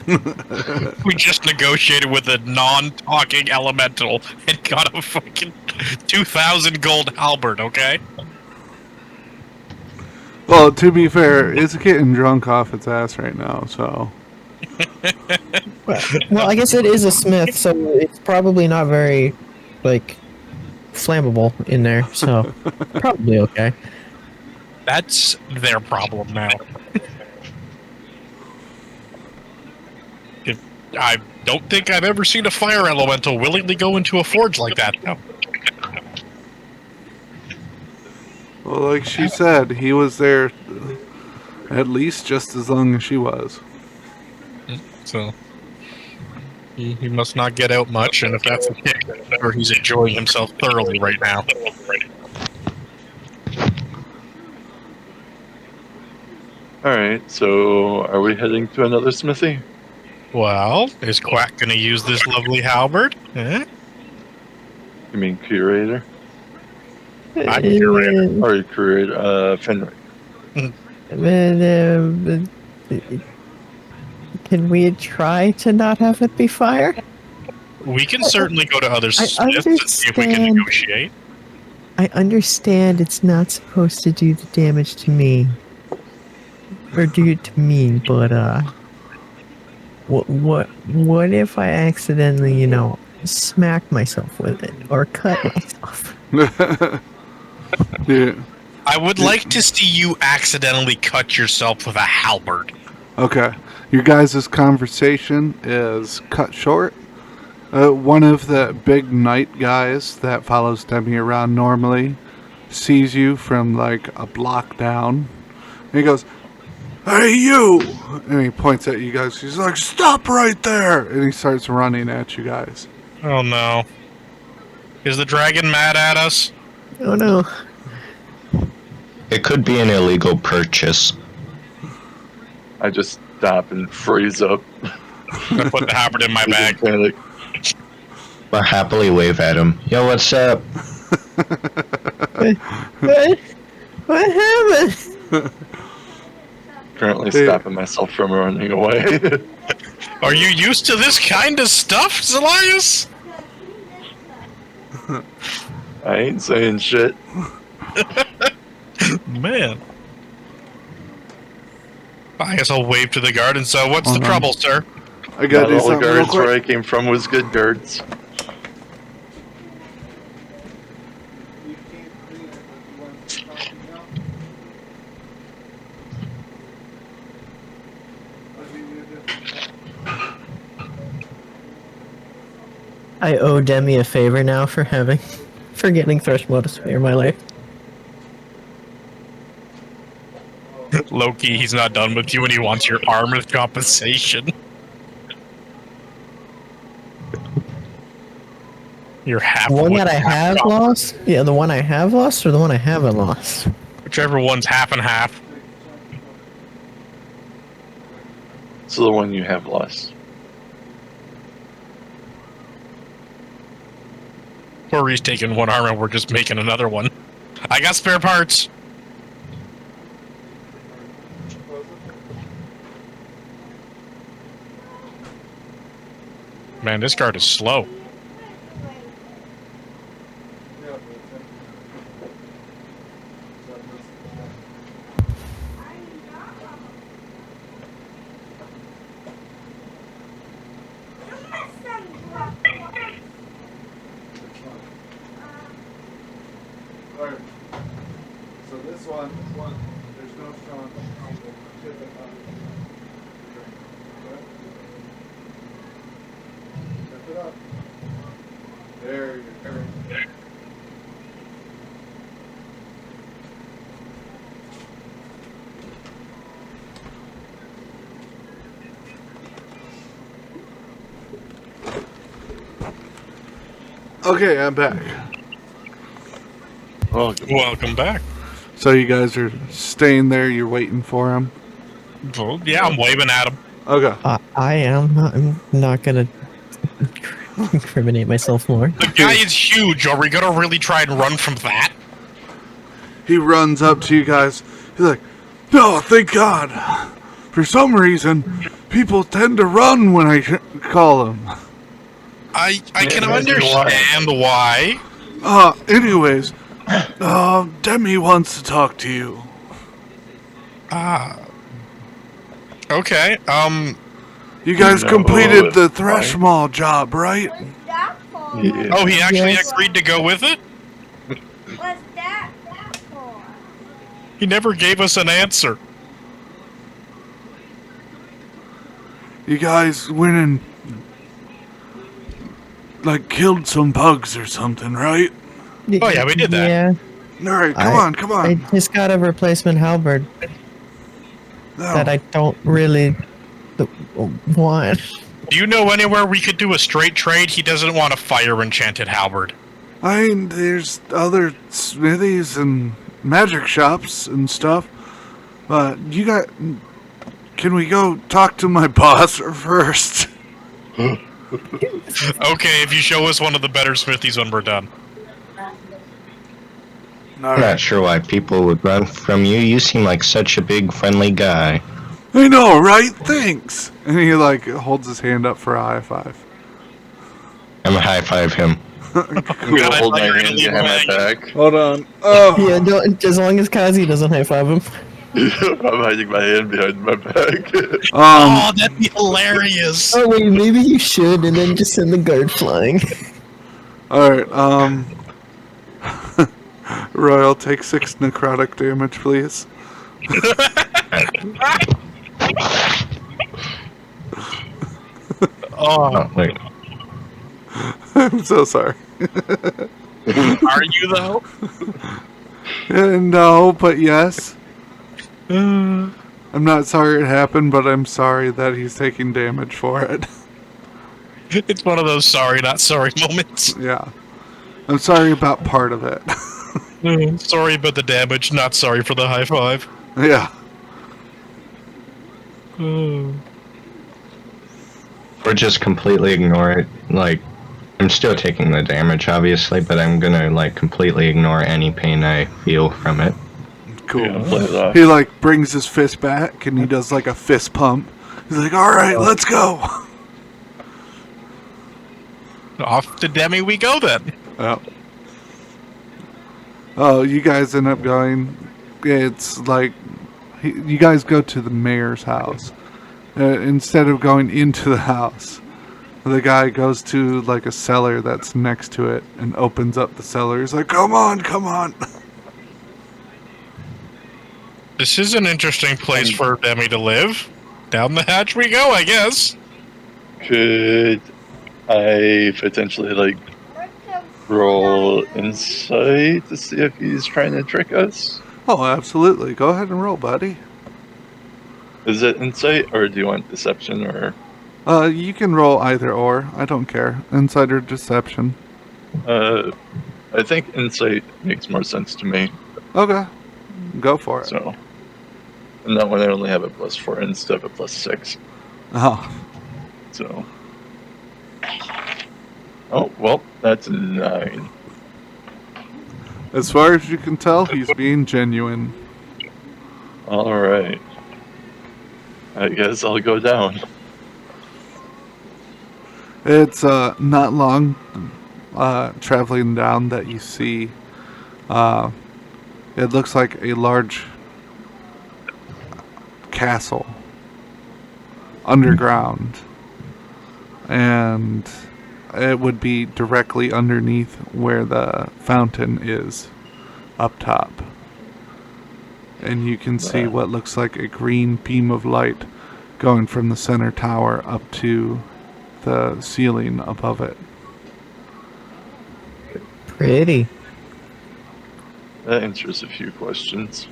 We just negotiated with a non-talking elemental and got a fucking 2,000 gold halberd, okay? Well, to be fair, it's getting drunk off its ass right now, so. Well, I guess it is a smith, so it's probably not very, like, flammable in there, so probably okay. That's their problem now. I don't think I've ever seen a fire elemental willingly go into a forge like that. No. Well, like she said, he was there at least just as long as she was. So he must not get out much, and if that's the case, or he's enjoying himself thoroughly right now. Alright, so are we heading to another smithy? Well, is Quack going to use this lovely halberd? Eh? You mean curator? I'm curator. Or curator, Fenric? Can we try to not have it be fire? We can certainly go to other smiths and see if we can understand. negotiate. I understand it's not supposed to do the damage to me. Or do it to me, but what if I accidentally, smack myself with it or cut myself? Yeah. I would like to see you accidentally cut yourself with a halberd. Okay. Your guys' conversation is cut short. One of the big knight guys that follows Demi around normally sees you from like a block down. And he goes, "Hey, you!" And he points at you guys. He's like, "Stop right there!" And he starts running at you guys. Oh no. Is the dragon mad at us? Oh no. It could be an illegal purchase. I just stop and freeze up. I put the halberd in my bag. Panic. Or happily wave at him. Yo, what's up? What happened? Currently Hey. stopping myself from running away. Are you used to this kind of stuff, Zelias? I ain't saying shit. Man. I guess I'll wave to the guard and say, what's Hold the on. trouble, sir? I gotta Not do all something real guards where I quick. came from was good guards. I owe Demi a favor now for getting Thrushmo to spare my life. Loki, he's not done with you and he wants your arm as compensation. You're half The one wood, that I half have copper. lost? Yeah, the one I have lost or the one I haven't lost? Whichever one's half and half. So the one you have lost. Corey's taking one arm and we're just making another one. I got spare parts. Man, this guard is slow. Alright. So this one, there's no strong. Tip it up. Tip it up. There you go. Okay, I'm back. Oh, Welcome back. So you guys are staying there, you're waiting for him? Well, yeah, I'm waving at him. Okay. I am. I'm not gonna incriminate myself more. The guy is huge. Are we gonna really try and run from that? He runs up to you guys. He's like, "No, thank God. For some reason, people tend to run when I call them." I can imagine why. understand why. Anyways, Demi wants to talk to you. Okay. You guys No, completed the fine. Thresh Mall job, right? Yeah. Oh, he actually Yes. agreed to go with it? What's that for? He never gave us an answer. You guys went and like killed some bugs or something, right? Oh, yeah, we did that. Yeah, All right, come on. I just got a replacement halberd No. that I don't really want. Do you know anywhere we could do a straight trade? He doesn't want a fire enchanted halberd. I mean, there's other smithies and magic shops and stuff, but you got. Can we go talk to my boss first? Okay, if you show us one of the better smithies when we're done. I'm not sure why people would run from you. You seem like such a big, friendly guy. I know, right? Thanks. And he like holds his hand up for a high five. I'm gonna high five him. Cool, God, I hold thought my you were hand gonna leave behind my him back. Hold on. Oh, Yeah, don't, as long as Kazi doesn't high five him. I'm hiding my hand behind my back. Oh, that'd be hilarious. Oh wait, maybe you should, and then just send the guard flying. all right. Royal, take 6 necrotic damage, please. Oh, Oh, wait. I'm so sorry. are you though? No, but yes. I'm not sorry it happened, but I'm sorry that he's taking damage for it. It's one of those sorry, not sorry moments. Yeah. I'm sorry about part of it. Sorry about the damage, not sorry for the high five. Yeah. Or just completely ignore it. Like, I'm still taking the damage, obviously, but I'm gonna, like, completely ignore any pain I feel from it. Cool. Yeah, play it off. He like brings his fist back and he does like a fist pump. He's like, "All right, let's go." Off to Demi we go then. Oh. Oh, you guys end up going. It's like you guys go to the mayor's house. Instead of going into the house, the guy goes to like a cellar that's next to it and opens up the cellar. He's like, "Come on, come on." This is an interesting place for Demi to live. Down the hatch we go, I guess. Could I potentially like roll insight to see if he's trying to trick us? Oh, absolutely. Go ahead and roll, buddy. Is it insight or do you want deception or? You can roll either or. I don't care. Insight or deception. I think insight makes more sense to me. Okay. Go for it. So, and that one I only have a +4 instead of a +6. Oh. So, oh well, that's a 9. As far as you can tell, he's being genuine. All right. I guess I'll go down. It's not long traveling down that you see. It looks like a large castle underground, and it would be directly underneath where the fountain is, up top. And you can see what looks like a green beam of light going from the center tower up to the ceiling above it. Pretty. That answers a few questions.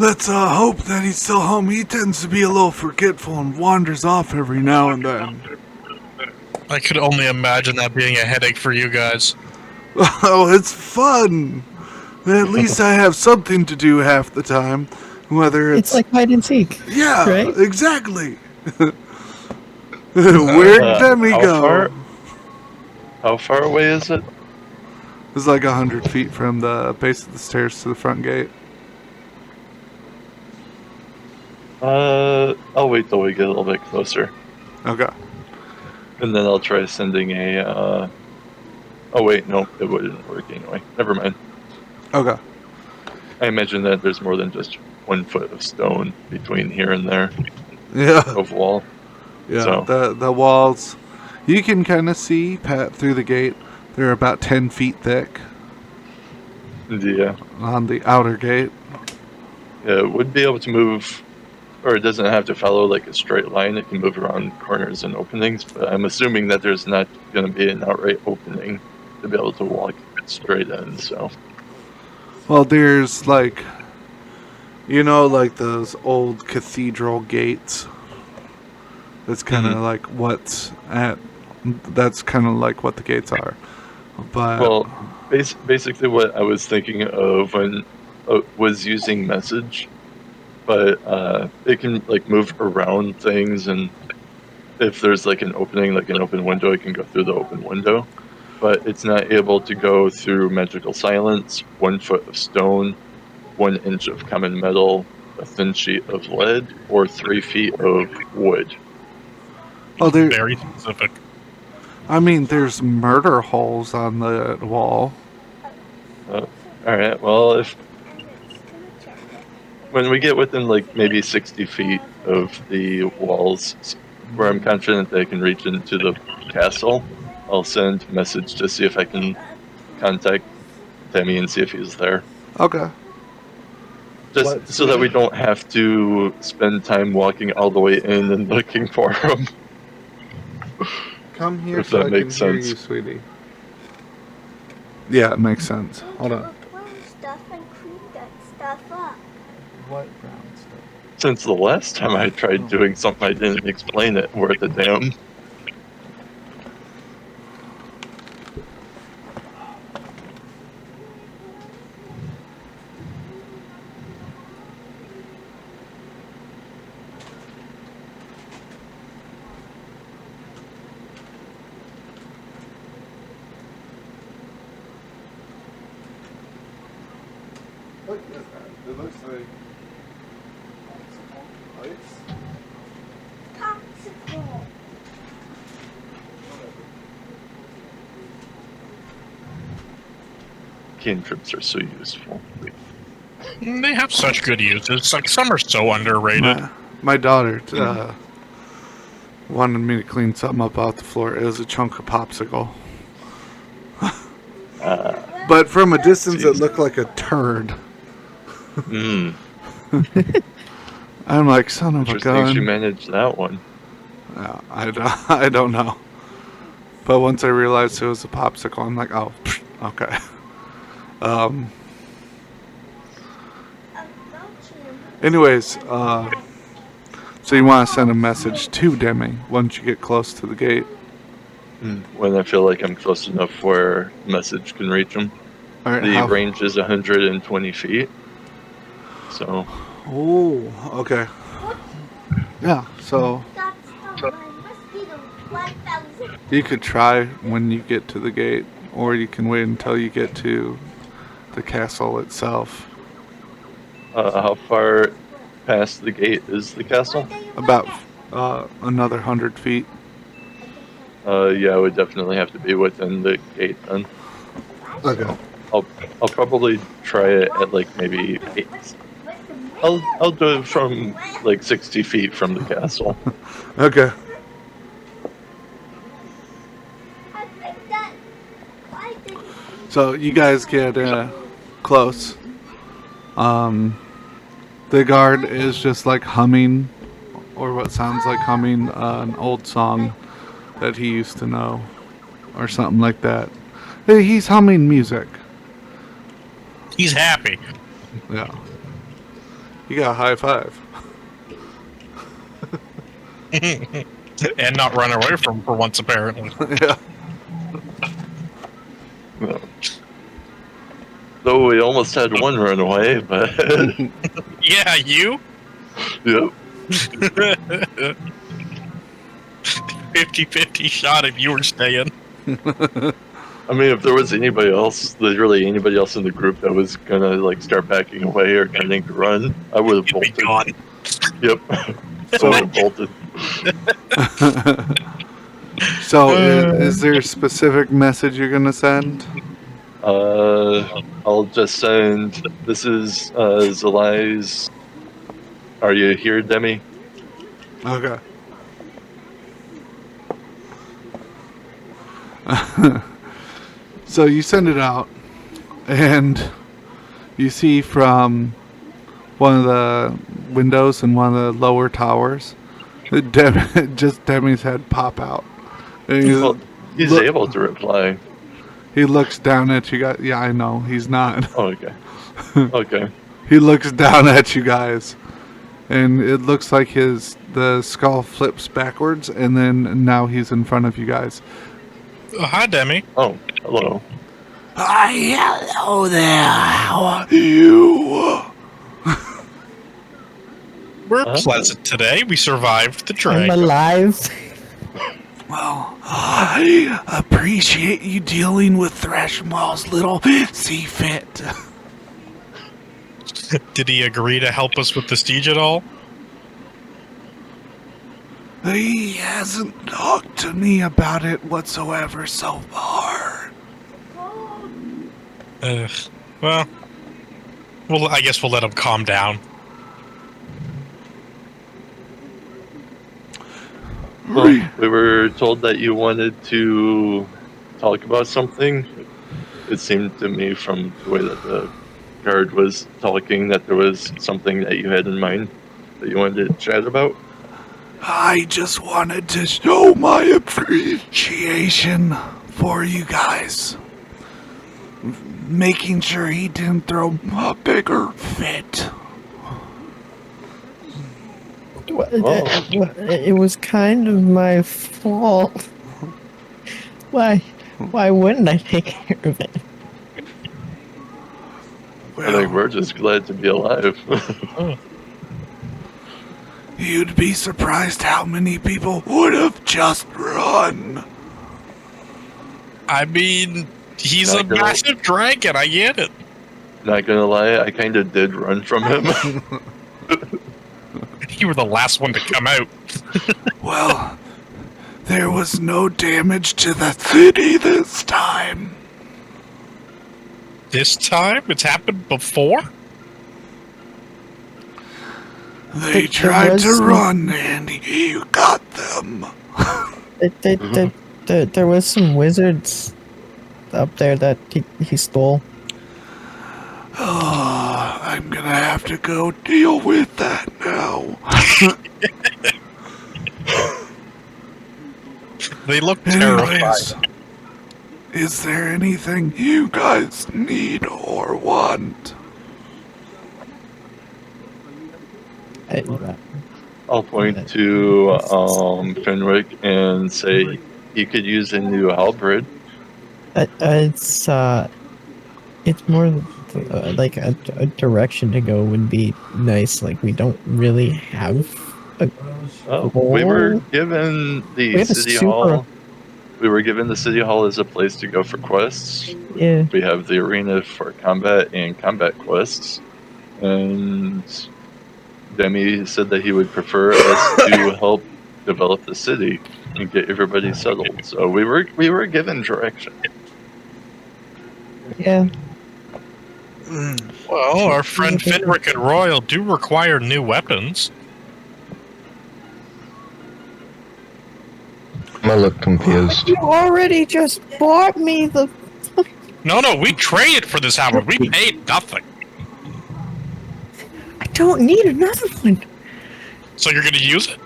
Let's hope that he's still home. He tends to be a little forgetful and wanders off every now and then. I could only imagine that being a headache for you guys. Oh, it's fun. At least I have something to do half the time. Whether It's like hide and seek. yeah, right? exactly. Where'd Demi go? How far away is it? It's like 100 feet from the base of the stairs to the front gate. I'll wait till we get a little bit closer, Okay. and then I'll try sending a. Oh wait, no, it wouldn't work anyway. Never mind. Okay. I imagine that there's more than just 1 foot of stone between here and there Yeah. of wall. Yeah. So. The walls, you can kind of see through the gate. They're about 10 feet thick Yeah, on the outer gate. it would be able to move, or it doesn't have to follow like a straight line. It can move around corners and openings. But I'm assuming that there's not going to be an outright opening to be able to walk straight in. So. Well, there's like, like those old cathedral gates. That's kind of like that's kind of like what the gates are. But Well, basically what I was thinking of when was using message, but it can like move around things, and if there's like an opening, like an open window, it can go through the open window. But it's not able to go through magical silence, 1 foot of stone, 1 inch of common metal, a thin sheet of lead, or 3 feet of wood. oh, Very specific. there's murder holes on the wall. All right. Well, when we get within like maybe 60 feet of the walls, where I'm confident that I can reach into the castle, I'll send a message to see if I can contact Demi and see if he's there. Okay. Just so that we don't have to spend time walking all the way in and looking for him. Come here If so that I makes can hear sense. you, sweetie. Yeah, it makes sense. Hold on. Brown stuff and clean that stuff up. What brown stuff? Since the last time I tried doing something, I didn't explain it worth a damn. What is that? It looks like... Popsicle. Cantrips are so useful. They have such good uses. Like, some are so underrated. My daughter wanted me to clean something up off the floor. It was a chunk of popsicle. But from a distance, it looked like a turd. I'm like, son of a Interesting she gun. managed that one. I don't know. But once I realized it was a popsicle, I'm like, oh, okay. Anyways, so you want to send a message to Demi once you get close to the gate. When I feel like I'm close enough where a message can reach them. All right, The range is 120 feet. So. Oh, okay. Yeah, so you could try when you get to the gate, or you can wait until you get to the castle itself. How far past the gate is the castle? About another 100 feet. Yeah, I would definitely have to be within the gate then. Okay. I'll probably try it at like maybe 8. I'll do it from like 60 feet from the castle. Okay. So you guys get close. The guard is just like humming, or what sounds like humming, an old song that he used to know, or something like that. Hey, he's humming music. He's happy. Yeah. You got a high five. And not run away from for once, apparently. Yeah. No. Though we almost had one run away, but Yeah, you? yep. 50-50 shot if you were staying. I mean, if there was anybody else, literally anybody else in the group that was gonna like start backing away or trying to run, I would have You'd be bolted. gone. Yep. I would have bolted. So, is there a specific message you're gonna send? I'll just send. This is Zelai's. Are you here, Demi? Okay. So you send it out, and you see from one of the windows in one of the lower towers, Demi's head pop out. And Well, he's able to reply. He looks down at you guys. Yeah, I know. He's not. Oh, okay. Okay. He looks down at you guys, and it looks like the skull flips backwards, and then now he's in front of you guys. Hi, Demi. Oh, hello. Hello there. How are You. We're pleasant today. We survived the I'm train. alive. Well, I appreciate you dealing with Thrashmall's little see fit. Did he agree to help us with the siege at all? He hasn't talked to me about it whatsoever so far. Well, I guess we'll let him calm down. Well, we were told that you wanted to talk about something. It seemed to me from the way that the guard was talking that there was something that you had in mind that you wanted to chat about. I just wanted to show my appreciation for you guys. Making sure he didn't throw a bigger fit. It was kind of my fault. Why wouldn't I take care of it? I think we're just glad to be alive. You'd be surprised how many people would have just run. I mean, he's Not a gonna- massive dragon. I get it. Not gonna lie, I kind of did run from him. You were the last one to come out. Well, there was no damage to the city this time. This time? It's happened before? They There tried was to some- run, and you got them. There was some wizards up there that he stole. Oh, I'm gonna have to go deal with that now. They look terrified. Anyways, is there anything you guys need or want? I'll point to Fenwick and say he could use a new halberd. It's more like a direction to go would be nice. Like we don't really have a We were goal. given We the have a city super- hall. We were given the city hall as a place to go for quests. Yeah. We have the arena for combat and combat quests. And Demi said that he would prefer us to help develop the city and get everybody settled. So we were given direction. Yeah. Well, our friend Fenric and Royal do require new weapons. I'm a little confused. You already just bought me the. No, we traded for this halberd. We paid nothing. I don't need another one. So you're going to use it?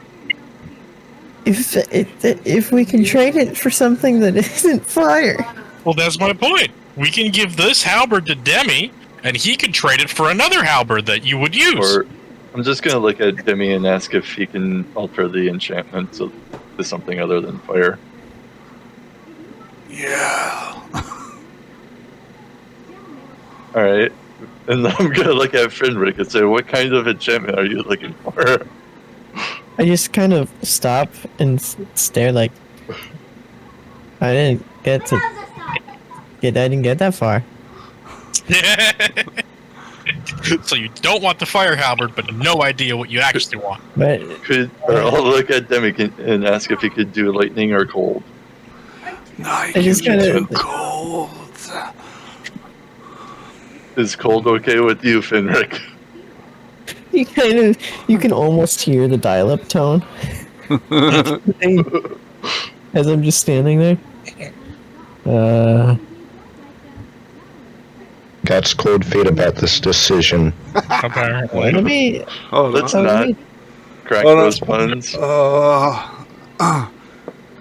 If we can trade it for something that isn't fire. Well, that's my point. We can give this halberd to Demi, and he can trade it for another halberd that you would use. Or I'm just gonna look at Demi and ask if he can alter the enchantment to something other than fire. Yeah. Alright. And I'm gonna look at Fenric and say, what kind of enchantment are you looking for? I just kind of stop and stare like I didn't get that far. So you don't want the fire halberd, but no idea what you actually want. But Or I'll look at Demi and ask if he could do lightning or cold. I just can kinda- do cold. Is cold okay with you, Fenric? you can almost hear the dial-up tone as I'm just standing there. Got cold feet about this decision. Apparently. Let me. Hold Let's on. not crack Hold on. those puns.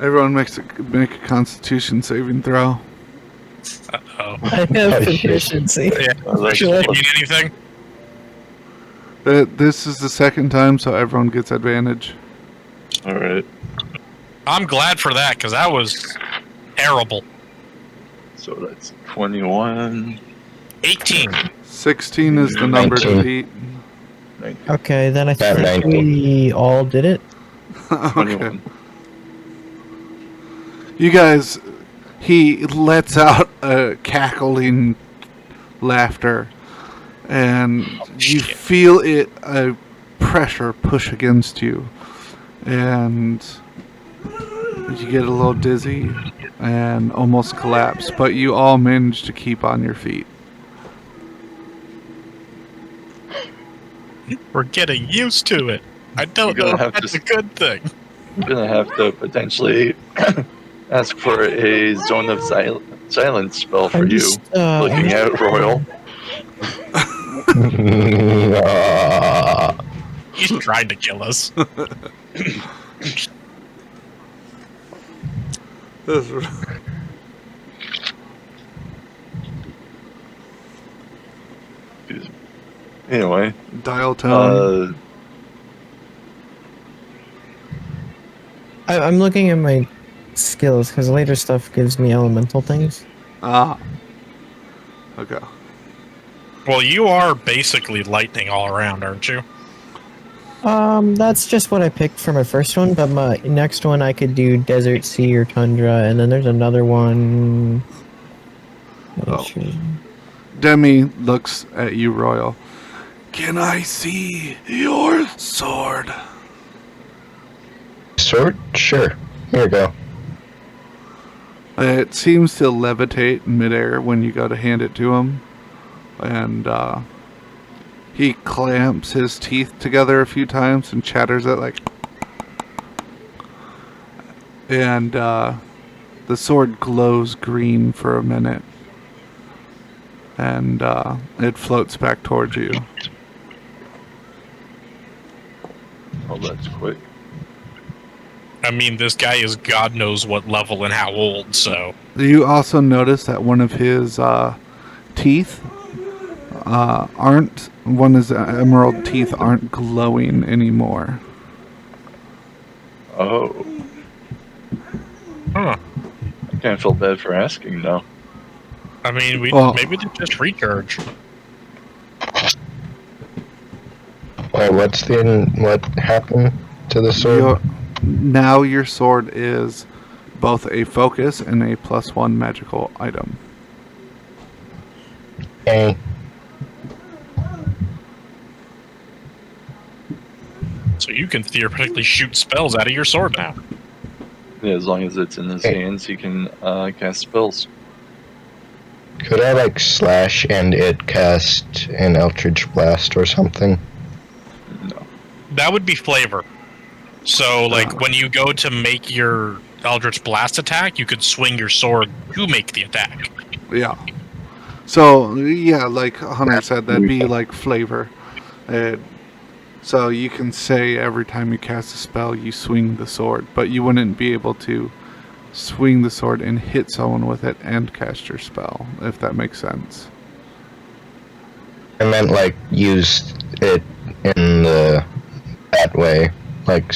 Everyone make a Constitution saving throw. Uh-oh. I have proficiency. Yeah. That's You Sure. need anything? This is the second time, so everyone gets advantage. Alright. I'm glad for that, because that was terrible. So that's 21. 18. 16 is the number to 19. beat. 19. Okay, then I That think 19. we all did it. Okay. 21. You guys, he lets out a cackling laughter, and you shit. feel a pressure push against you, and you get a little dizzy and almost collapse, but you all manage to keep on your feet. We're getting used to it. I don't You're know gonna if have that's to- a good thing. I'm gonna have to potentially ask for a zone of silence spell for I'm you. just, Looking at Royal. He's trying to kill us. Anyway, Dial tone. I'm looking at my skills because later stuff gives me elemental things. Okay. Well, you are basically lightning all around, aren't you? That's just what I picked for my first one, but my next one I could do desert, sea, or tundra, and then there's another one. Oh. Demi looks at you, Royal. Can I see your sword? sword? Sure. Here you go. It seems to levitate in midair when you go to hand it to him. And he clamps his teeth together a few times and chatters it like... And the sword glows green for a minute. And it floats back towards you. Oh, that's quick. I mean, this guy is God knows what level and how old, so... You also notice that one of his teeth one of his emerald teeth aren't glowing anymore. Oh. Huh. I can't feel bad for asking, though. I mean, maybe they just recharge. Wait, what happened to the sword? Now your sword is both a focus and a +1 magical item. Hey. So you can theoretically shoot spells out of your sword now. Yeah, as long as it's in his hands, he can cast spells. Could I, like, slash and it cast an Eldritch Blast or something? No. That would be flavor. So, like, when you go to make your Eldritch Blast attack, you could swing your sword to make the attack. Yeah. So, yeah, like Hunter said, that'd be like flavor. So you can say every time you cast a spell, you swing the sword, but you wouldn't be able to swing the sword and hit someone with it and cast your spell, if that makes sense. I meant, like, use it in that way. Like,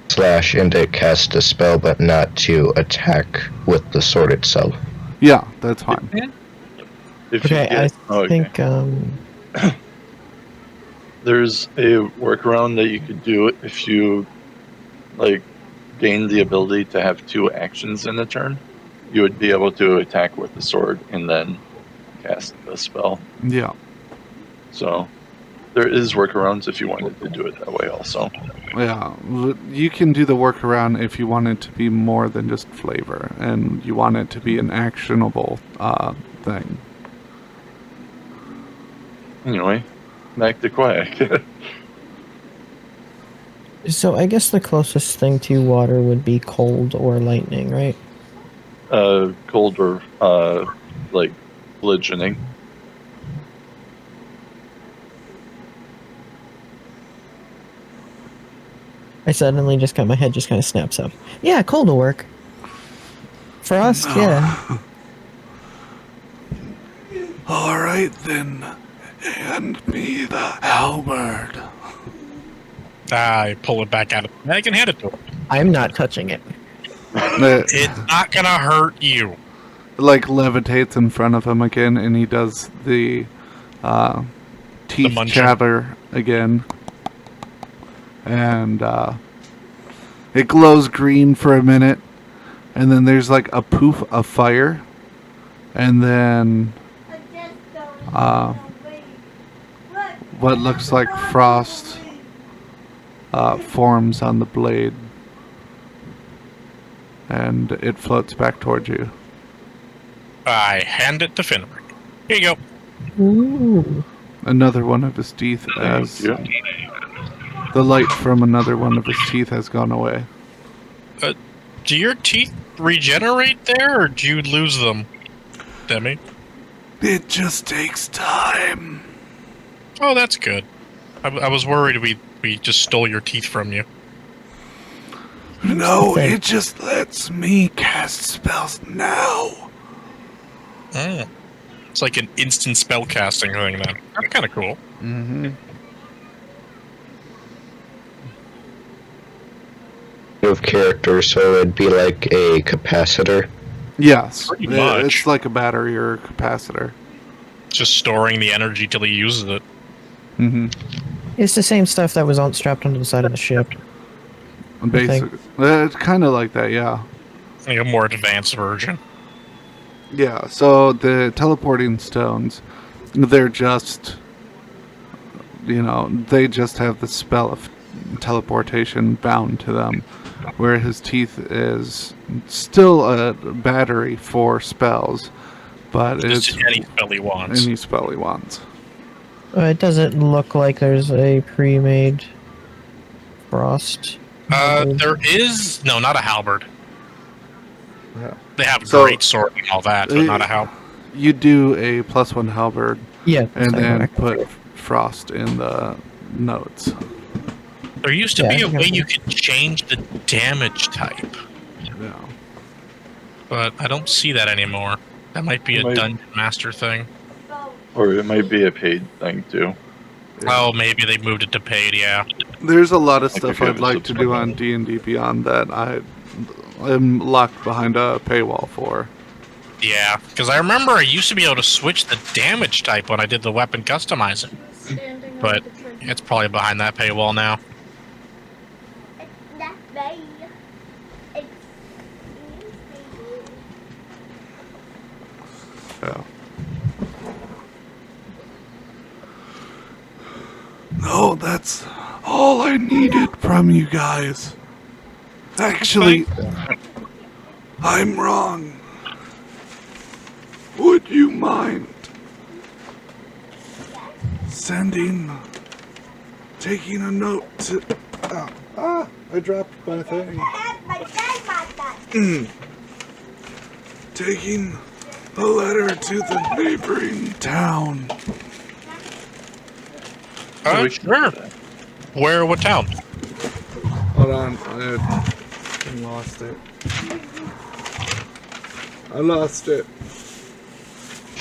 slash and it cast a spell, but not to attack with the sword itself. Yeah, that's fine. If you Okay, get, I think there's a workaround that you could do if you, like, gain the ability to have 2 actions in a turn. You would be able to attack with the sword and then cast the spell. Yeah. So there is workarounds if you wanted to do it that way also. Yeah, you can do the workaround if you want it to be more than just flavor, and you want it to be an actionable thing. Anyway, back to Quack. so I guess the closest thing to water would be cold or lightning, right? Cold or like bludgeoning. I suddenly just got my head just kind of snaps up. Yeah, cold will work. For us, yeah. All right, then. Hand me the halberd. I pull it back out. I can hand it to him. I'm not touching it. It's not gonna hurt you. Like levitates in front of him again, and he does the teeth munching. chatter again, and it glows green for a minute, and then there's like a poof of fire, and then what looks like frost forms on the blade, and it floats back towards you. I hand it to Finrick. Here you go. Ooh. Another one of his teeth as the light from another one of his teeth has gone away. Do your teeth regenerate there, or do you lose them, Demi? It just takes time. Oh, that's good. I was worried we just stole your teeth from you. No, it just lets me cast spells now. Oh. It's like an instant spell casting thing then. That's kind of cool. Mm-hmm. Of character, so it'd be like a capacitor. Yes, Pretty much. it's like a battery or a capacitor. Just storing the energy till he uses it. Mm-hmm. It's the same stuff that was strapped onto the side of the ship. Basically, it's kind of like that, yeah. Like a more advanced version. Yeah, so the teleporting stones, they're just, they just have the spell of teleportation bound to them. where his teeth is still a battery for spells, but it's Just any spell he wants. any spell he wants. It doesn't look like there's a pre-made frost. There is not a halberd. Yeah. They have So- great sword and all that, but not a halberd. You do a +1 halberd Yeah, and same then way. put frost in the notes. There used to Yeah, be I a think way I've- you could change the damage type, Yeah. but I don't see that anymore. That might be a Might- dungeon master thing. Or it might be a paid thing too. Oh, maybe they moved it to paid. Yeah. There's a lot of Like stuff if you have I'd a like to do on D&D Beyond that I am locked behind a paywall for. Yeah, because I remember I used to be able to switch the damage type when I did the weapon customizing, but it's probably behind that paywall now. It's not me. It's Yeah. No, that's all I needed from you guys. Actually, I'm wrong. Would you mind taking a note to... I dropped my thing. my grandmother. Taking a letter to the neighboring town. Sure. Where? What town? Hold on, I lost it. I lost it.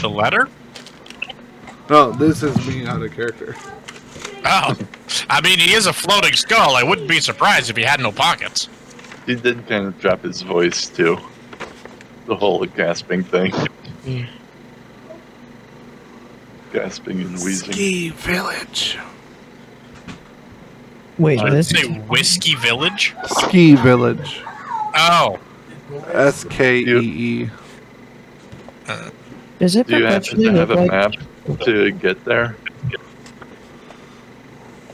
The letter? No, this is me out of character. Oh, I mean, he is a floating skull. I wouldn't be surprised if he had no pockets. He did kind of drop his voice too. The whole gasping thing. Gasping and wheezing. Ski Village. Wait, Did this you say Whiskey Village? Ski Village. Oh, SKEE. is it Do you happen perpetually to have look a like? map to get there?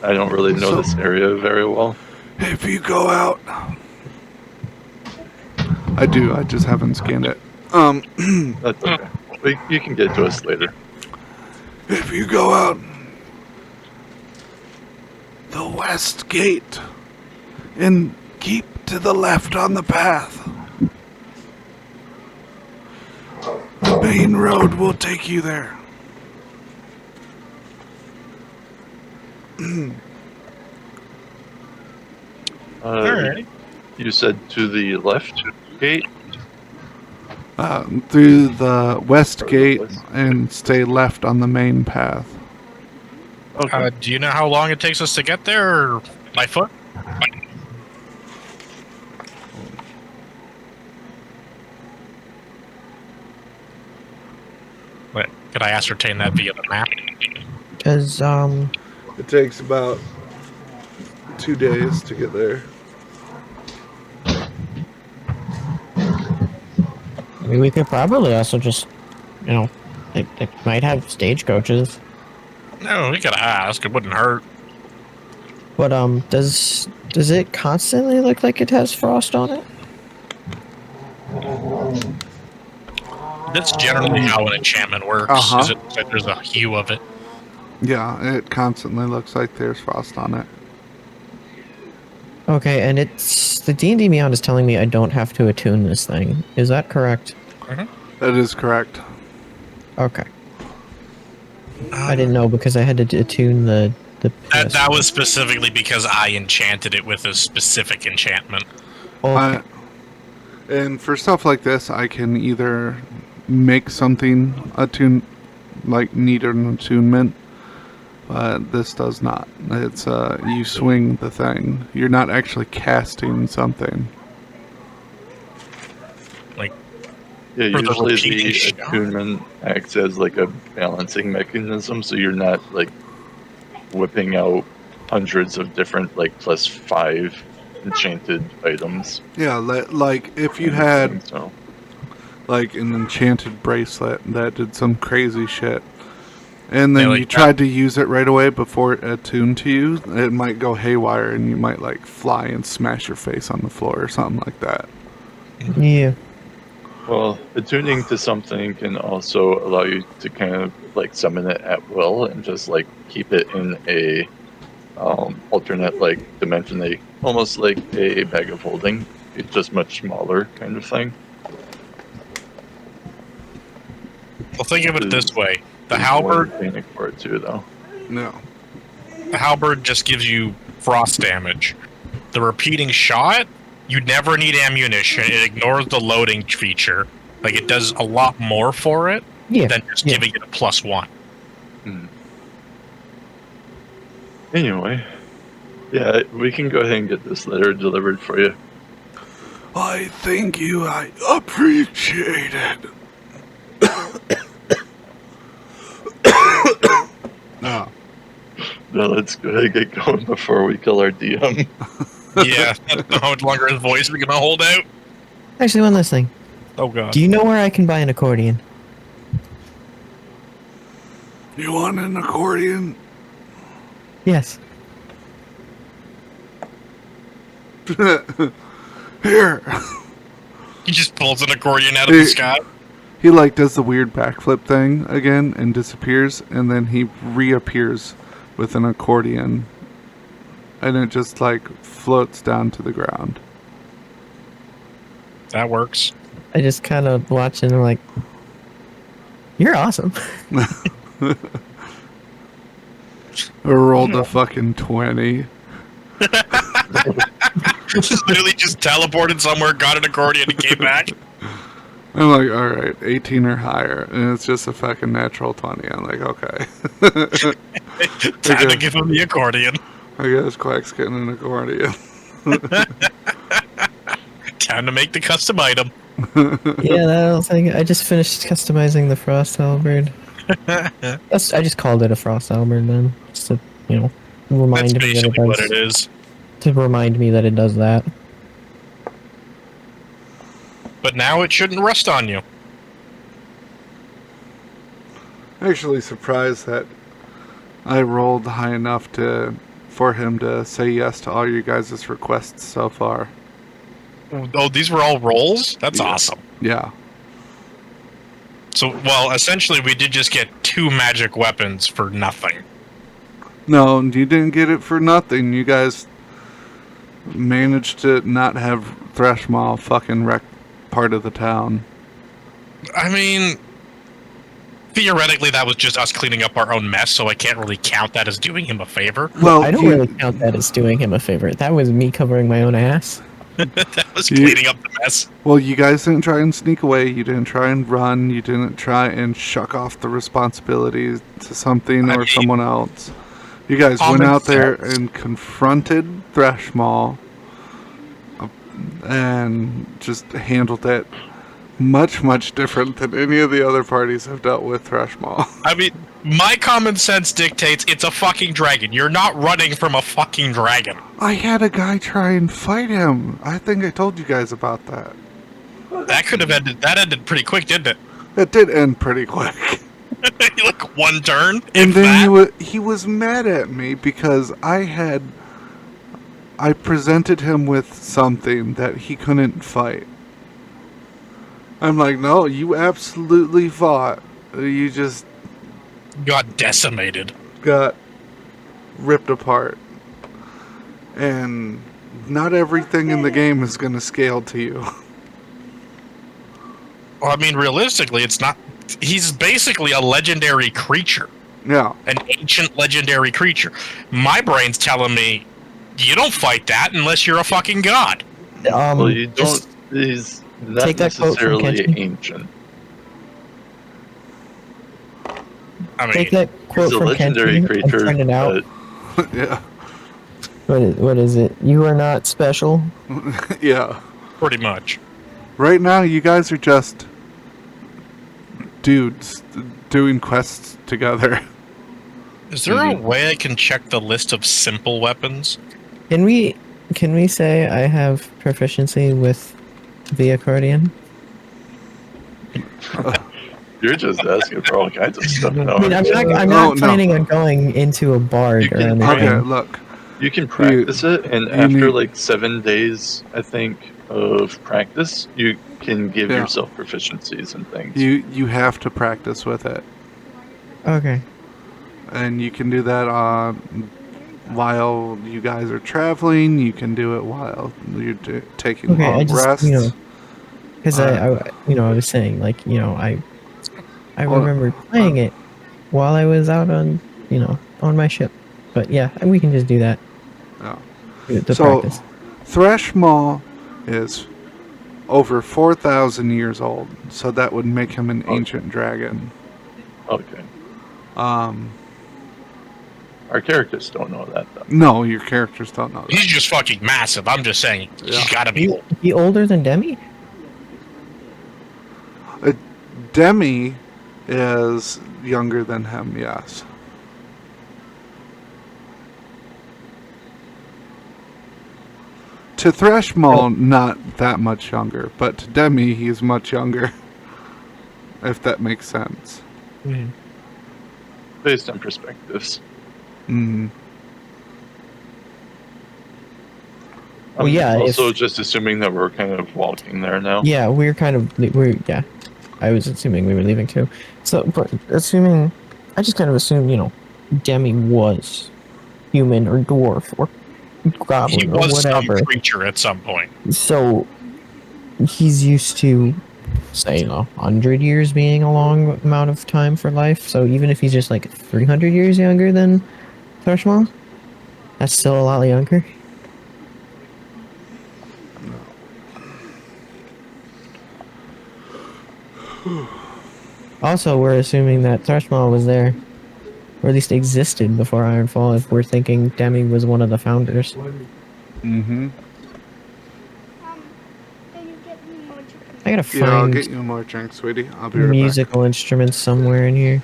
I don't really know this area very well. If you go out. I do, I just haven't scanned it. That's okay. You can get to us later. If you go out the west gate and keep to the left on the path, the main road will take you there. You said to the left gate? Through the west gate and stay left on the main path. Okay. do you know how long it takes us to get there, or by foot? Wait, could I ascertain that via the map? Because It takes about 2 days to get there. I mean, we could probably also just, they might have stagecoaches. No, we could ask. It wouldn't hurt. But does it constantly look like it has frost on it? That's generally how an enchantment works. Uh-huh. Is it that there's a hue of it? Yeah, it constantly looks like there's frost on it. Okay, and it's the D&D Beyond is telling me I don't have to attune this thing. Is that correct? That is correct. Okay. I didn't know because I had to attune the That was specifically because I enchanted it with a specific enchantment. Okay. And for stuff like this, I can either make something need an attunement, but this does not. It's you swing the thing. You're not actually casting something. Like, Yeah, For the usually repeating the shot. attunement acts as like a balancing mechanism, so you're not like whipping out hundreds of different like +5 enchanted items. Yeah, like if you had So like an enchanted bracelet that did some crazy shit, and then Yeah, like you tried to use it right away before it attuned to you, it might go haywire and you might like fly and smash your face on the floor or something like that. Yeah. Well, attuning to something can also allow you to kind of like summon it at will and just like keep it in a alternate like dimension, almost like a bag of holding. It's just much smaller kind of thing. Well, think of it this way: the There's more halberd, mechanic for it too, though. No. the halberd just gives you frost damage. The repeating shot, you never need ammunition. It ignores the loading feature. Like it does a lot more for it Yeah. than just yeah. giving it a +1. Anyway, yeah, we can go ahead and get this letter delivered for you. I thank you. I appreciate it. No. Now let's go ahead and get going before we kill our DM. Yeah, I don't know how much longer his voice is gonna hold out. Actually, one last thing. Oh god. Do you know where I can buy an accordion? You want an accordion? Yes. Here. He just pulls an accordion out of the sky. He like does the weird backflip thing again and disappears, and then he reappears with an accordion, and it just like floats down to the ground. That works. I just kind of watch and I'm like, you're awesome. I rolled a fucking 20. Literally just teleported somewhere, got an accordion, and came back. I'm like, all right, 18 or higher, and it's just a fucking natural 20. I'm like, okay. Time to give him the accordion. I guess Quack's getting an accordion. Time to make the custom item. Yeah, that whole thing. I just finished customizing the frost halberd. I just called it a frost halberd then, just to remind That's me that it basically what does. it is. To remind me that it does that. But now it shouldn't rust on you. Actually surprised that I rolled high enough for him to say yes to all you guys' requests so far. Oh, these were all rolls? That's Yeah. awesome. Yeah. So, well, essentially we did just get 2 magic weapons for nothing. No, you didn't get it for nothing. You guys managed to not have Thrashmaw fucking wreck part of the town. I mean, theoretically that was just us cleaning up our own mess, so I can't really count that as doing him a favor. Well, I don't really count that as doing him a favor. That was me covering my own ass. That was cleaning up the mess. Well, you guys didn't try and sneak away. You didn't try and run. You didn't try and shuck off the responsibility to something or someone else. You guys went out there and confronted Thrashmaw and just handled it much, much different than any of the other parties have dealt with Thrashmaw. I mean, my common sense dictates it's a fucking dragon. You're not running from a fucking dragon. I had a guy try and fight him. I think I told you guys about that. That could have ended. That ended pretty quick, didn't it? It did end pretty quick. Like one turn. And if then that. he was mad at me because I presented him with something that he couldn't fight. I'm like, no, you absolutely fought. You just Got decimated. got ripped apart. And not everything in the game is going to scale to you. Well, I mean, realistically, it's not. He's basically a legendary creature. Yeah. An ancient legendary creature. My brain's telling me, you don't fight that unless you're a fucking god. Well, you just don't. He's not take that quote from necessarily Kenji. ancient. I mean, Take that quote He's a from legendary Kenji creature, and print it out. but Yeah. What is it? You are not special. Yeah. pretty much. Right now, you guys are just dudes doing quests together. Is there a way I can check the list of simple weapons? Can we say I have proficiency with the accordion? You're just asking for all kinds of stuff now. I mean, I'm aren't you? not, I'm Oh, not no. planning on going into a bard You or can- anything. Okay, look. You can practice it, and you after need- like 7 days, I think, of practice, you can give Yeah. yourself proficiencies and things. You have to practice with it. Okay. And you can do that while you guys are traveling. You can do it while you're taking Okay, long I just, rests. because I was saying, like, I Hold on. remember playing it while I was out on, on my ship. But yeah, we can just do that. Yeah. The So, practice. Thresh Maul is over 4,000 years old, so that would make him an ancient dragon. Okay. Um, Our characters don't know that, though. no, your characters don't know that. He's just fucking massive. I'm just saying, he's gotta be old. He older than Demi? Demi is younger than him, yes. To Thresh Maul, not that much younger, but to Demi, he's much younger. If that makes sense. Based on perspectives. Mm. Well, yeah, Also, if- just assuming that we're kind of walking there now. Yeah, yeah. I was assuming we were leaving too. So, but assuming, I just kind of assumed, Demi was human or dwarf or goblin He or was some whatever. creature at some point. So he's used to, say, 100 years being a long amount of time for life. So even if he's just like 300 years younger than Thrushmaw, that's still a lot younger. Also, we're assuming that Thrushmaw was there, or at least existed before Ironfall, if we're thinking Demi was one of the founders. Mm-hmm. Can you get me more chicken? I gotta Yeah, I'll find get you more drink, sweetie. I'll be right musical instruments somewhere in here.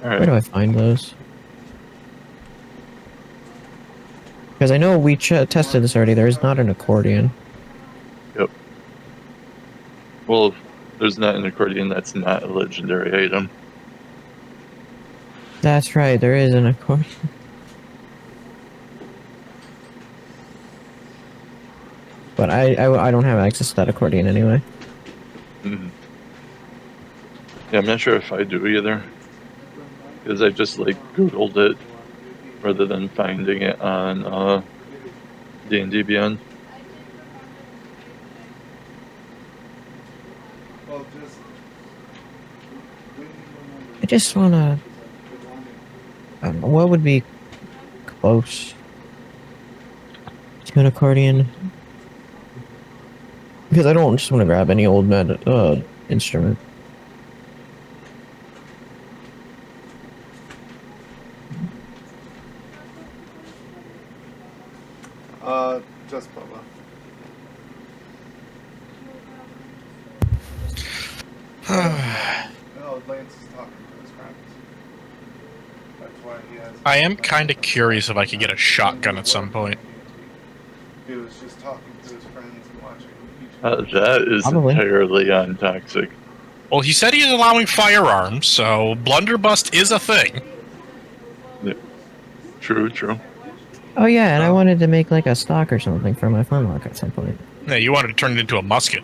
Where do Alright. I find those? Because I know we tested this already. There is not an accordion. Yep. Well, there's not an accordion that's not a legendary item. That's right. There is an accordion. But I don't have access to that accordion anyway. Mhm. Yeah, I'm not sure if I do either. Because I just, like, Googled it rather than finding it on D&D Beyond. I just wanna. I don't know, what would be close to an accordion? Because I don't just want to grab any old instrument. Just Bubba. Oh, Lance is talking to his friends. That's why he has. I am kind of curious if I could get a shotgun at some point. He was just talking to his friends and watching That is Probably. entirely untoxic. Well, he said he's allowing firearms, so blunderbuss is a thing. True, true. Oh yeah, and I wanted to make like a stock or something for my flintlock at some point. Yeah, you wanted to turn it into a musket.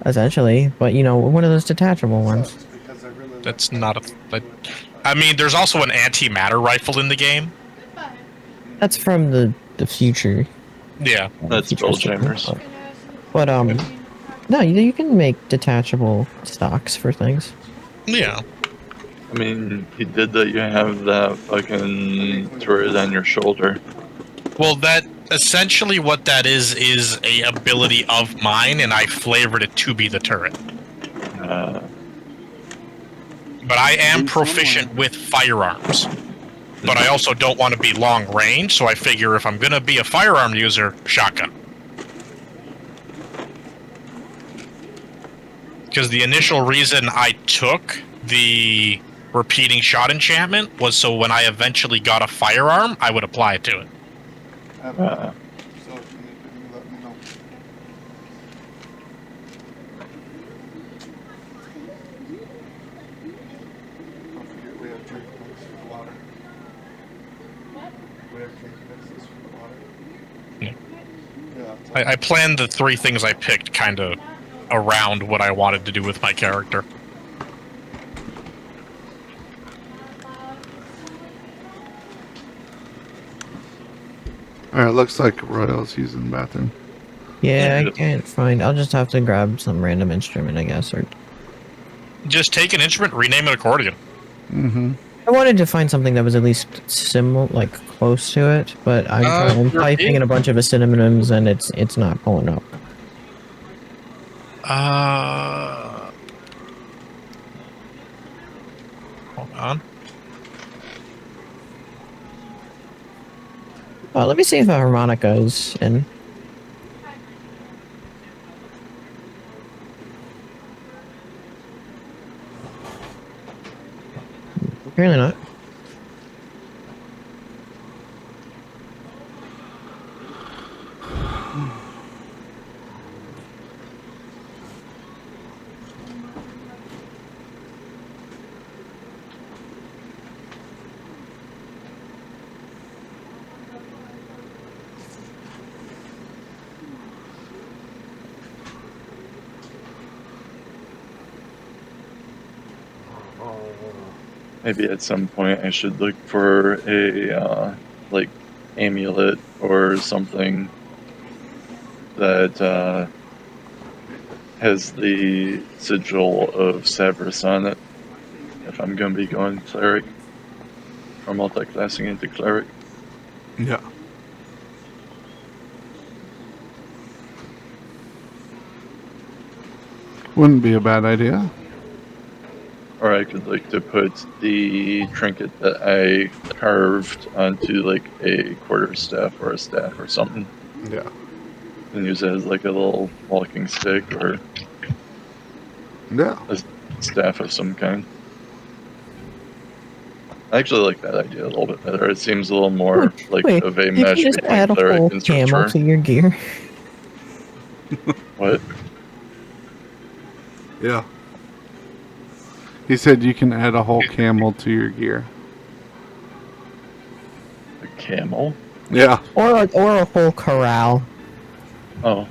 Essentially, but one of those detachable ones. That's not I mean, there's also an antimatter rifle in the game. That's from the future. Yeah. That's Spelljammer's. But no, you can make detachable stocks for things. Yeah. I mean, he did that. You have that fucking turret on your shoulder. Well, that essentially what that is a ability of mine, and I flavored it to be the turret. But I am proficient with firearms. But I also don't want to be long range, so I figure if I'm gonna be a firearm user, shotgun. Because the initial reason I took the repeating shot enchantment was so when I eventually got a firearm, I would apply it to it. So if you need to let me know. I planned the 3 things I picked kind of around what I wanted to do with my character. Alright, looks like Royal's using the bathroom. Yeah, I can't find. I'll just have to grab some random instrument, I guess. Or Just take an instrument, rename it accordion. Mm-hmm. I wanted to find something that was at least similar, like close to it. But I'm there typing is- in a bunch of synonyms, and it's not pulling up. Hold on. Let me see if a harmonica is in. Apparently not. Maybe at some point I should look for a like amulet or something that has the sigil of Severus on it. If I'm gonna be going cleric or multi-classing into cleric. Yeah. Wouldn't be a bad idea. Or I could like to put the trinket that I carved onto like a quarterstaff or a staff or something, Yeah. and use it as like a little walking stick or Yeah. a staff of some kind. I actually like that idea a little bit better. It seems a little more like Wait, of a you mesh can just between add a cleric whole and camel sorcerer. to your gear. What? Yeah. He said you can add a whole camel to your gear. A camel? Yeah. Or a whole corral. Oh,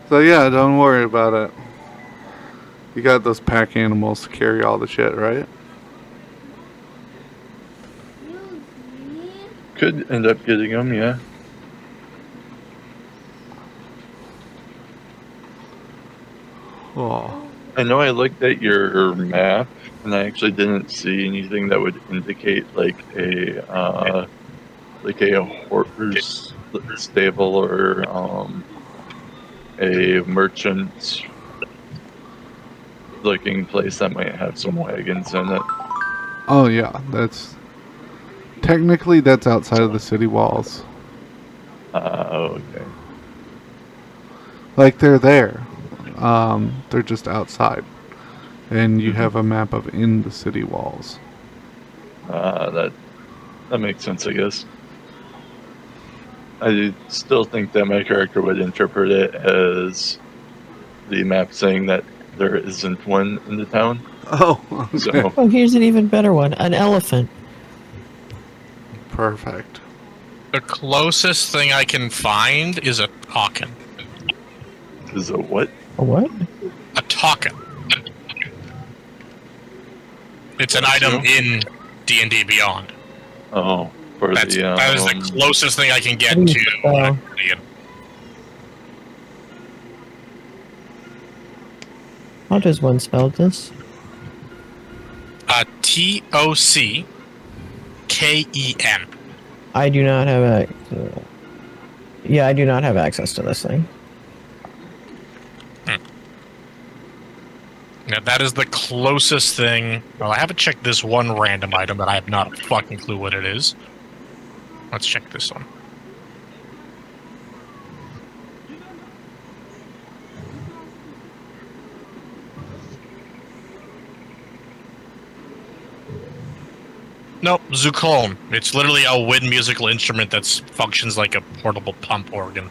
So yeah, don't worry about it. You got those pack animals to carry all the shit, right? could end up getting them, yeah. Oh. I know I looked at your map, and I actually didn't see anything that would indicate like a horse stable or a merchant looking place that might have some wagons in it. Oh yeah, that's technically that's outside of the city walls. Okay. Like they're there. They're just outside. And you have a map of in the city walls. That makes sense, I guess. I still think that my character would interpret it as the map saying that there isn't one in the town. Oh, okay. So Oh, here's an even better one. An elephant. Perfect. The closest thing I can find is a token. is a what? A what? A token. It's an item in D&D Beyond. Oh, for That is the closest thing I can get How do you to. spell? How does one spell this? TOCKEN. I do not have a. Yeah, I do not have access to this thing. Now that is the closest thing. Well, I haven't checked this one random item that I have not a fucking clue what it is. Let's check this one. Nope, Zucone. It's literally a wind musical instrument that functions like a portable pump organ.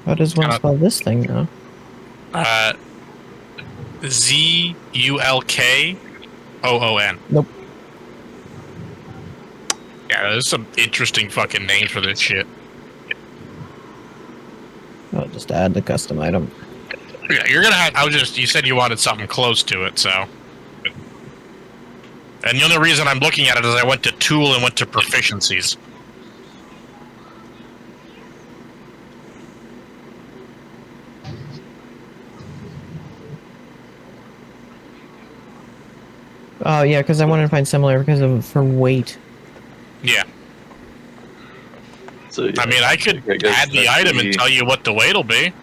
How does one spell this thing now? Zulkoon. Nope. Yeah, there's some interesting fucking names for this shit. I'll just add the custom item. Yeah, you're gonna have. You said you wanted something close to it, so. And the only reason I'm looking at it is I went to tool and went to proficiencies. Oh yeah, because I wanted to find similar because of for weight. Yeah. So, yeah, I mean, I could guess add the that's item and tell you what the weight will be.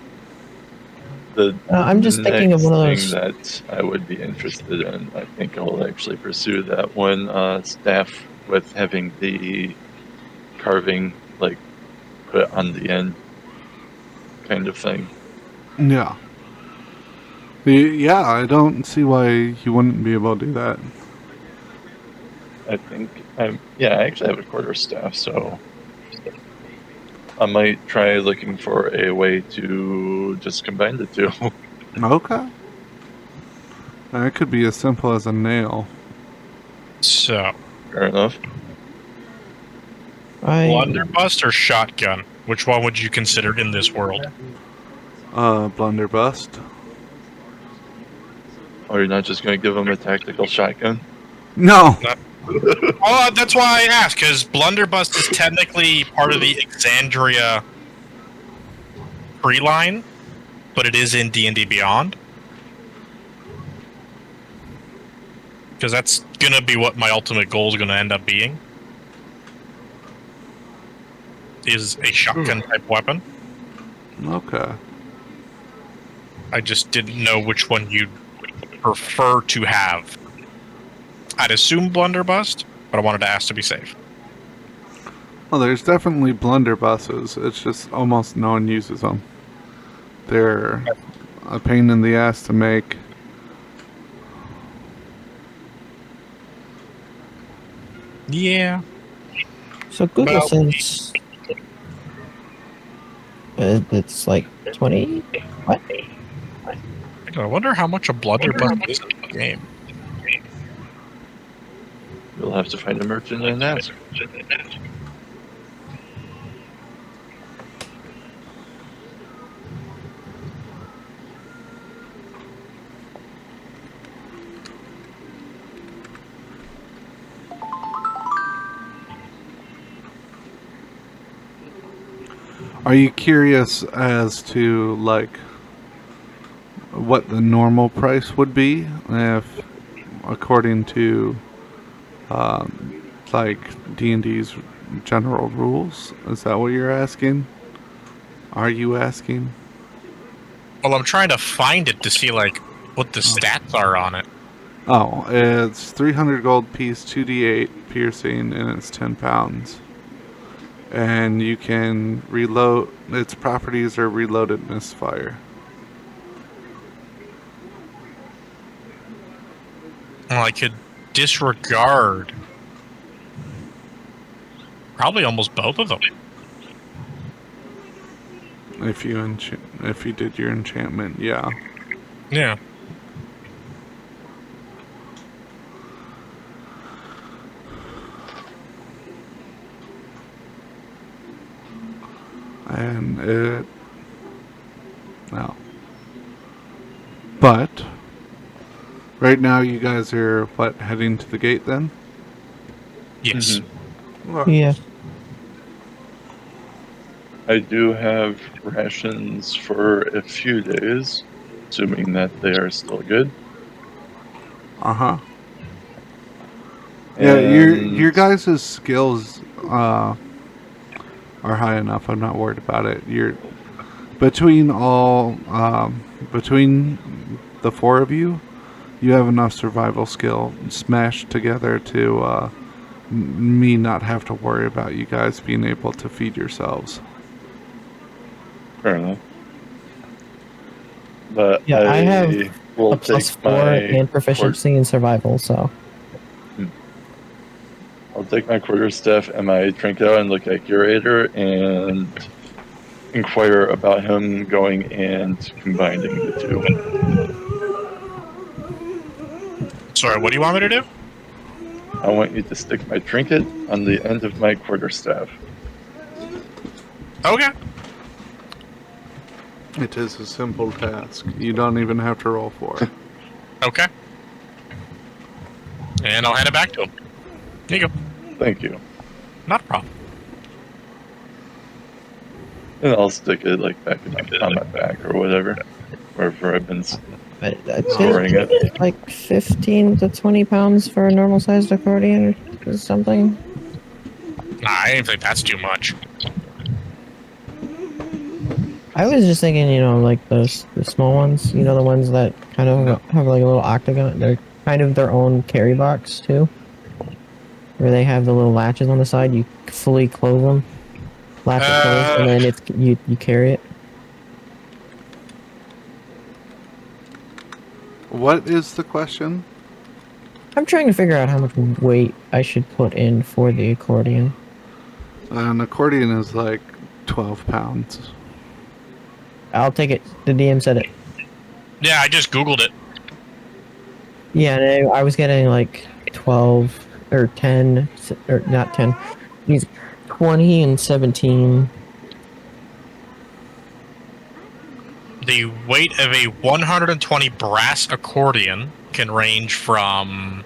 I'm just thinking of one of next those. thing that I would be interested in. I think I'll actually pursue that one staff with having the carving like put on the end, kind of thing. Yeah. Yeah, I don't see why you wouldn't be able to do that. I think I actually have a quarter staff, so I might try looking for a way to just combine the two. Okay. And it could be as simple as a nail. So, Fair enough. blunderbuss or shotgun? Which one would you consider in this world? Blunderbuss. Or you're not just going to give them a tactical shotgun? No! Oh, that's why I asked, because blunderbuss is technically part of the Exandria pre-line, but it is in D&D Beyond. Because that's going to be what my ultimate goal is going to end up being. Is a shotgun type weapon. Okay. I just didn't know which one you'd prefer to have. I'd assume blunderbuss, but I wanted to ask to be safe. Well, there's definitely blunderbusses. It's just almost no one uses them. They're a pain in the ass to make. Yeah. So Google Well- says it's like 20. What? I wonder how much a blunderbuss is in the game. You'll have to find a merchant and ask. Are you curious as to, like, what the normal price would be if, according to, like, D&D's general rules? Is that what you're asking? Are you asking? Well, I'm trying to find it to see, like, what the stats are on it. Oh, it's 300 gold piece, 2d8 piercing, and it's 10 pounds. And you can reload. Its properties are reloaded misfire. Well, I could disregard probably almost both of them. If you did your enchantment, yeah. Yeah. And it no. But right now you guys are heading to the gate then? Yes. Yeah. I do have rations for a few days, assuming that they are still good. Uh-huh. Yeah, your And guys' skills are high enough. I'm not worried about it. You're between the four of you, you have enough survival skill smashed together to me not have to worry about you guys being able to feed yourselves. fair enough. But Yeah, I have will a plus take 4 my and proficiency in survival, so. I'll take my quarterstaff and my trinket out and look at Curator and inquire about him going and combining the two. Sorry, what do you want me to do? I want you to stick my trinket on the end of my quarterstaff. Okay. It is a simple task. You don't even have to roll for it. Okay. And I'll hand it back to him. There you go. Thank you. Not a problem. And I'll stick it like back on my back or whatever, wherever I've been storing it. Like 15 to 20 pounds for a normal sized accordion or something. Nah, I didn't think that's too much. I was just thinking, like the small ones, the ones that kind of have like a little octagon. They're kind of their own carry box too, where they have the little latches on the side. You fully close them, latch it closed, and then it's you carry it. What is the question? I'm trying to figure out how much weight I should put in for the accordion. An accordion is like 12 pounds. I'll take it. The DM said it. Yeah, I just Googled it. Yeah, and I was getting like 12 or 10, or not 10. These 20 and 17. The weight of a 120 brass accordion can range from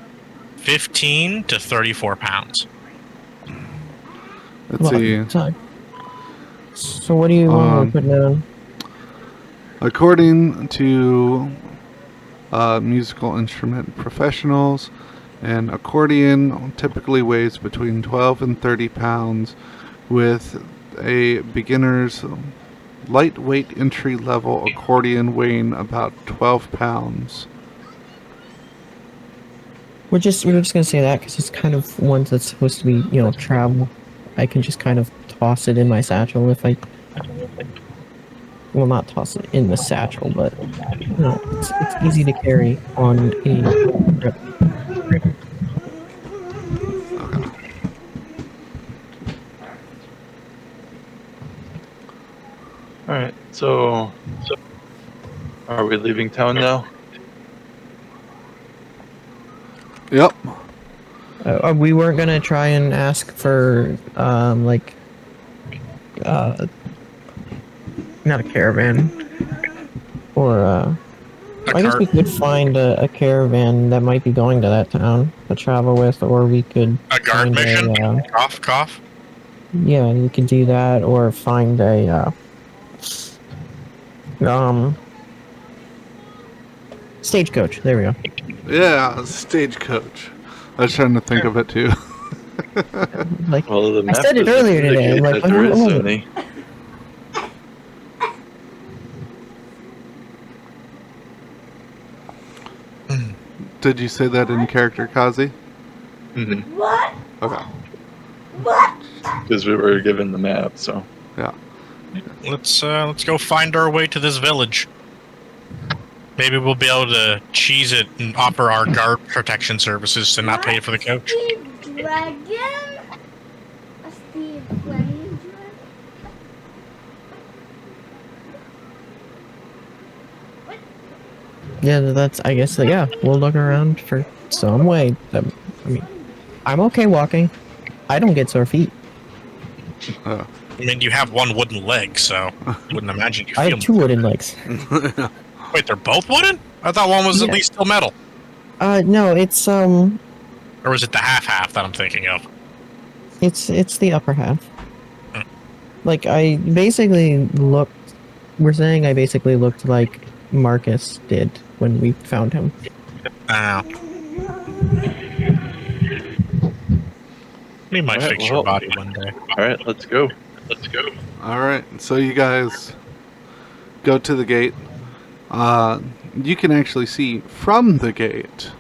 15 to 34 pounds. Let's see. So what do you want to put down? According to musical instrument professionals, an accordion typically weighs between 12 and 30 pounds, with a beginner's lightweight entry-level accordion weighing about 12 pounds. We're just gonna say that because it's kind of one that's supposed to be, travel. I can just kind of toss it in my satchel if I. Well, not toss it in the satchel, but it's easy to carry on a trip. All right. So are we leaving town now? Yep. We weren't gonna try and ask for not a caravan, or I guess we could find a caravan that might be going to that town to travel with, or we could A guard find mission? Cough, cough. Yeah, you could do that, or find a stagecoach. There we go. Yeah, stagecoach. I was trying to think of it too. Like Well, the I map said it doesn't earlier today. I'm indicate like, that there what is was it? any. Did you say that in character, Kazi? Mm-hmm. What? Okay. What? Because we were given the map, so. Yeah. Let's go find our way to this village. Maybe we'll be able to cheese it and offer our guard protection services and not pay for the coach. Steve Dragon? A Steve Dragon? Yeah, that's. I guess. Yeah, we'll look around for some way. I mean, I'm okay walking. I don't get sore feet. I mean, you have one wooden leg, so I wouldn't imagine you I feel. have 2 wooden legs. Wait, they're both wooden? I thought one was at Yeah. least still metal. No, it's Or is it the half that I'm thinking of? it's the upper half. Like I basically looked. We're saying I basically looked like Marcus did when we found him. We might Alright, fix your body one day. All right, let's go. All right. So you guys go to the gate. You can actually see from the gate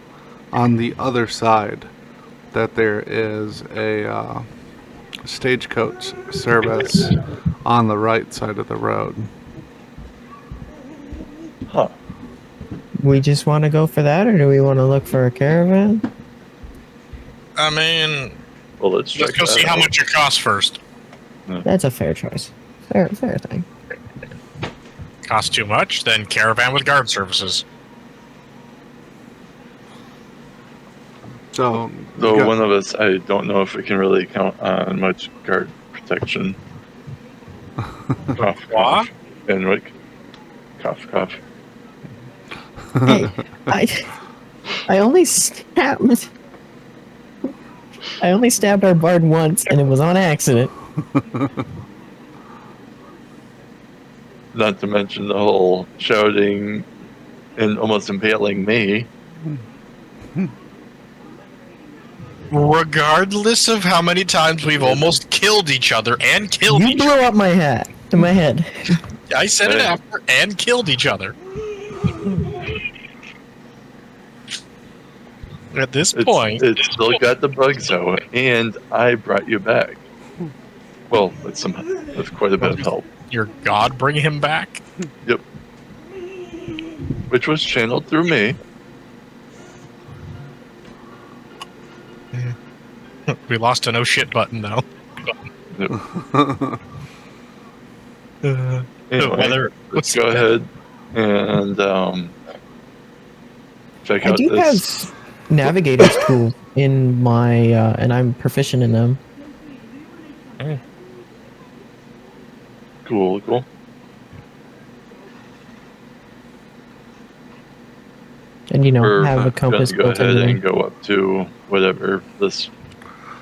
on the other side that there is a stagecoach service on the right side of the road. Huh. We just want to go for that, or do we want to look for a caravan? I mean, Well, let's check let's go see that how out. much it costs first. That's a fair choice. Fair thing. Costs too much, then caravan with guard services. So, Though you got- one of us, I don't know if we can really count on much guard protection. Cough, cough. Enric. Cough, cough. Hey, I only stabbed. I only stabbed our bard once, and it was on accident. Not to mention the whole shouting and almost impaling me. Regardless of how many times we've almost killed each other and killed You each blew up my hat to my head. I said it Hey. after and killed each other. At this point, It's still got the bugs out, and I brought you back. Well, with quite a bit of help. your god bring him back? Yep. Which was channeled through me. We lost a no shit button though. Anyway, Whether- let's go ahead and check I out do this. have navigator's tools in my, and I'm proficient in them. Cool, cool. And, you know, We're have a gonna compass go built ahead into and them. go up to whatever this.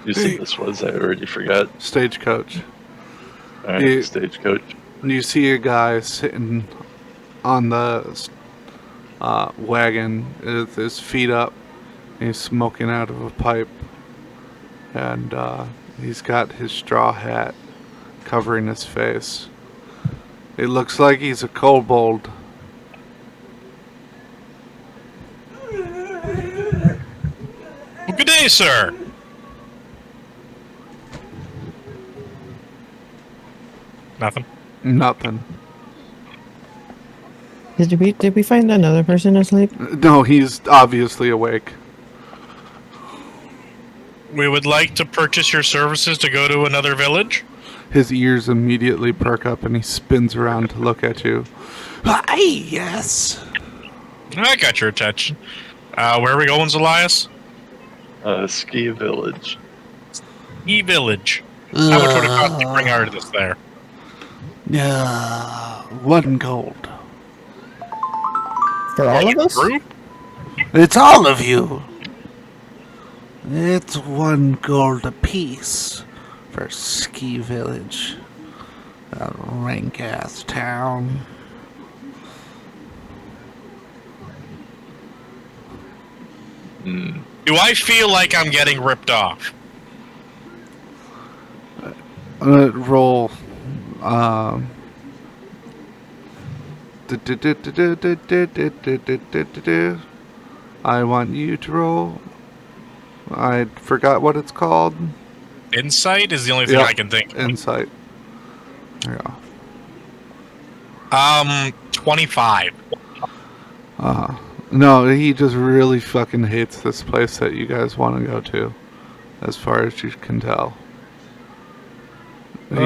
You Hey. said this was. I already forgot. Stagecoach. All right, Hey. stagecoach. You see a guy sitting on the wagon with his feet up. He's smoking out of a pipe. And he's got his straw hat covering his face. It looks like he's a kobold. Well, good day, sir. Nothing. Nothing. Did we find another person asleep? No, he's obviously awake. We would like to purchase your services to go to another village. His ears immediately perk up and he spins around to look at you. Why, yes. I got your attention. Where are we going, Elias? Ski village. E-Village. How much would it cost to bring artists there? 1 gold. For all of us? Group? It's all of you. It's 1 gold apiece for Ski Village. A rank ass town. Do I feel like I'm getting ripped off? Roll. I want you to roll. I forgot what it's called. Insight is the only thing Yeah. I can think of. Insight. Yeah. 25. No, he just really fucking hates this place that you guys want to go to, as far as you can tell. I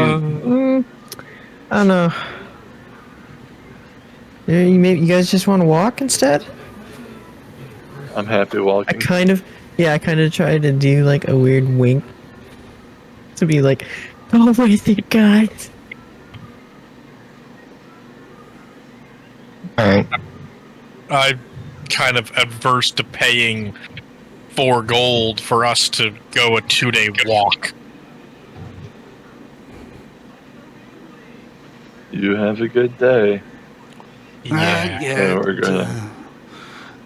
don't know. Yeah, you guys just want to walk instead? I'm happy I walking. kind of tried to do like a weird wink to be like, "Go with it, guys." Alright. I'm kind of adverse to paying 4 gold for us to go a 2-day walk. You have a good day. Yeah. Yeah, we're gonna.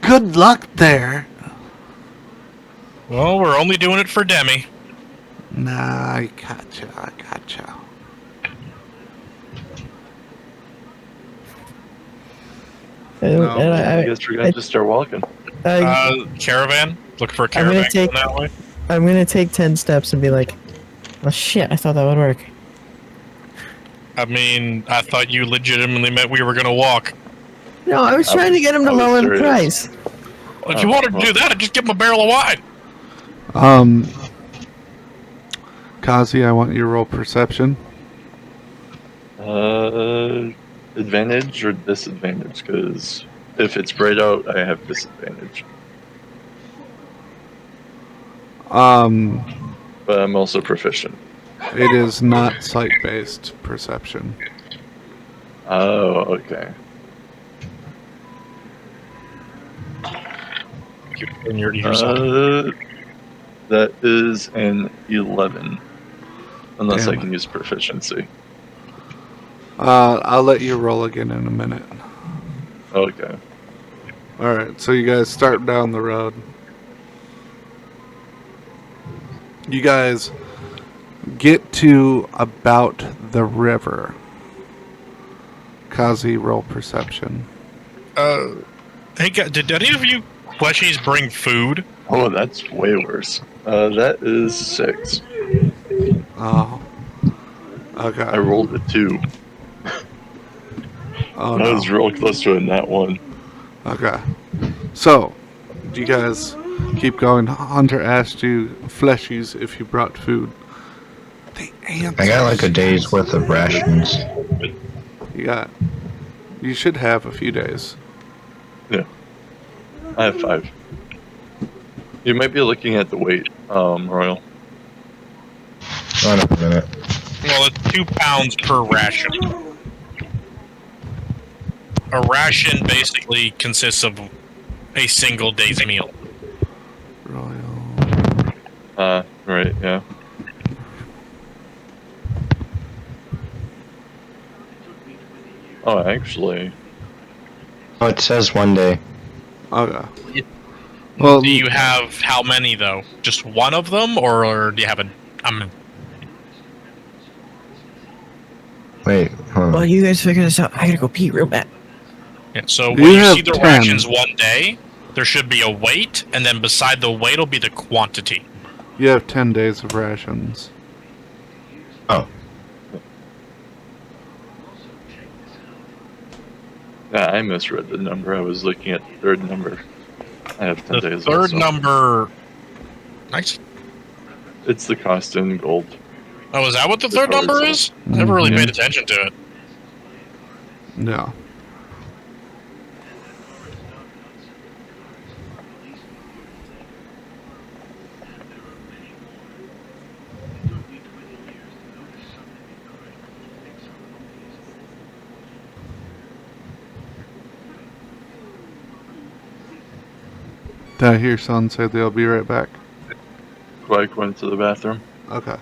Good luck there. Well, we're only doing it for Demi. Nah, I gotcha. And I guess we're gonna just start walking. Caravan? Look for a I'm gonna caravan take- going that way. I'm gonna take 10 steps and be like, "Oh shit! I thought that would work." I mean, I thought you legitimately meant we were going to walk. No, I was trying to get him to I was lower the serious. price. Well, if you wanted to do that, I'd just give him a barrel of wine. Kazi, I want you to roll perception. Advantage or disadvantage? Because if it's bright out, I have disadvantage. But I'm also proficient. It is not sight-based perception. Oh, okay. And yourself. That is an 11. Unless Damn I it. can use proficiency. I'll let you roll again in a minute. Okay. Alright, so you guys start down the road. You guys get to about the river. Kazi, roll perception. Hey, did any of you fleshies bring food? Oh, that's way worse. That is 6. Oh. I Okay. rolled a 2. Oh, I was no. real close to a nat 1. Okay. So, you guys keep going. Hunter asked you, fleshies, if you brought food. The answer I got like a is day's yes. worth of rations. You should have a few days. Yeah. I have 5. You might be looking at the weight, Royal. Hold on a minute. Well, it's 2 pounds per ration. A ration basically consists of a single day's meal. Royal. Right, yeah. Oh, actually, Oh, it says 1 day. Okay. Well, Do you have how many though? Just one of them, or do you have a? Wait, hold Well, on. you guys figure this out. I gotta go pee real bad. Yeah, so You when you have see the 10. rations 1 day, there should be a weight, and then beside the weight will be the quantity. you have 10 days of rations. Oh, yeah, I misread the number. I was looking at the third number. I have 10 The days. third also. number. Nice. It's the cost in gold. Oh, is that what the The third card number says. is? Never really Mhm. paid attention to it. No. Did I hear someone say they'll be right back? Quake went to the bathroom. Okay.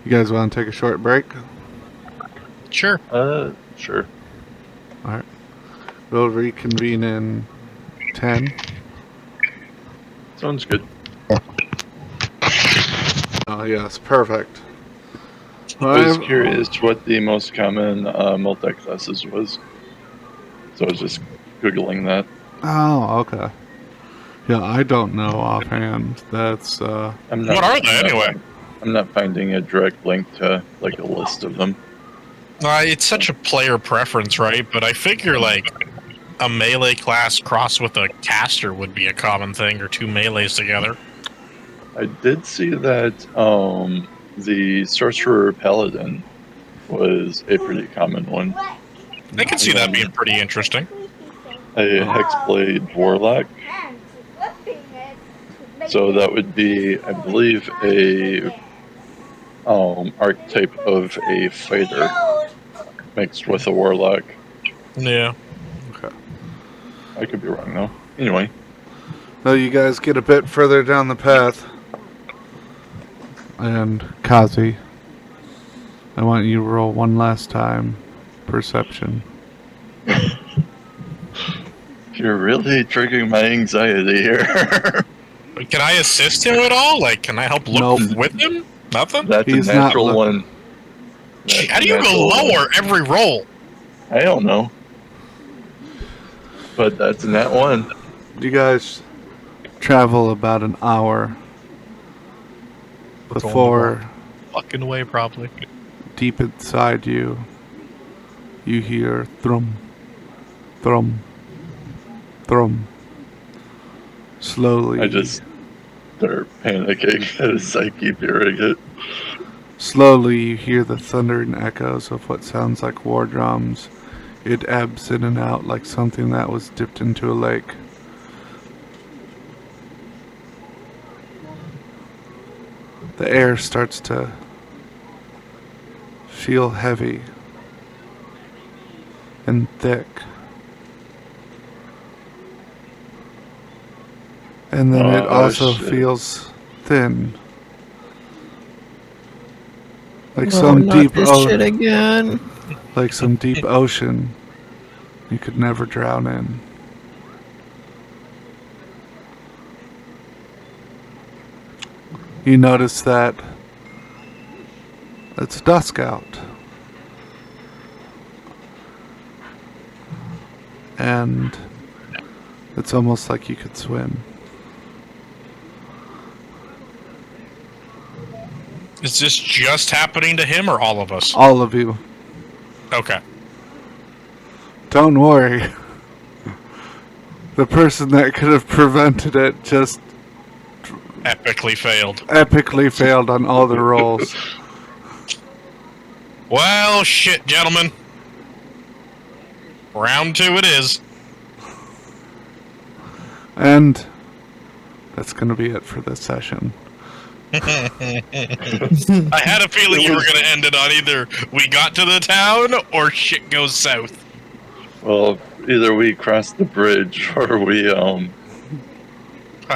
You guys want to take a short break? Sure. Sure. Alright. We'll reconvene in 10. Sounds good. Oh, yes. Perfect. I was Well, curious what the most common multi-classes was. So I was just Googling that. oh, okay. Yeah, I don't know offhand. That's, I'm What are they anyway? I'm not finding a direct link to like a list of them. It's such a player preference, right? But I figure like a melee class crossed with a caster would be a common thing, or 2 melees together. I did see that the Sorcerer Paladin was a pretty common one. I can see that being pretty interesting. A Hexblade Warlock. So that would be, I believe, a archetype of a fighter mixed with a warlock. Yeah. okay. I could be wrong though. Anyway, Now you guys get a bit further down the path. And Kazi, I want you to roll one last time. Perception. you're really triggering my anxiety here. Can I assist him at all? Like, can I help look Nope. with him? Nothing? That's He's a not natural looking. one. That's How a do you go natural one. lower every roll? I don't know. But that's a nat 1. You guys travel about an hour before Fucking away, probably. deep inside you, you hear thrum, thrum, thrum. Slowly. I just start panicking as I keep hearing it. Slowly, you hear the thundering echoes of what sounds like war drums. It ebbs in and out like something that was dipped into a lake. the air starts to feel heavy and thick. And then it Oh, also shit. feels thin. Like Oh, some not deep this shit again. like some deep ocean you could never drown in. You notice that it's dusk out. And it's almost like you could swim. Is this just happening to him or all of us? All of you. Okay. Don't worry. The person that could have prevented it just Epically failed. epically failed on all the rolls. Well, shit, gentlemen. Round 2 it is. And that's going to be it for this session. I had a feeling you were going to end it on either we got to the town or shit goes south. Well, either we crossed the bridge or we I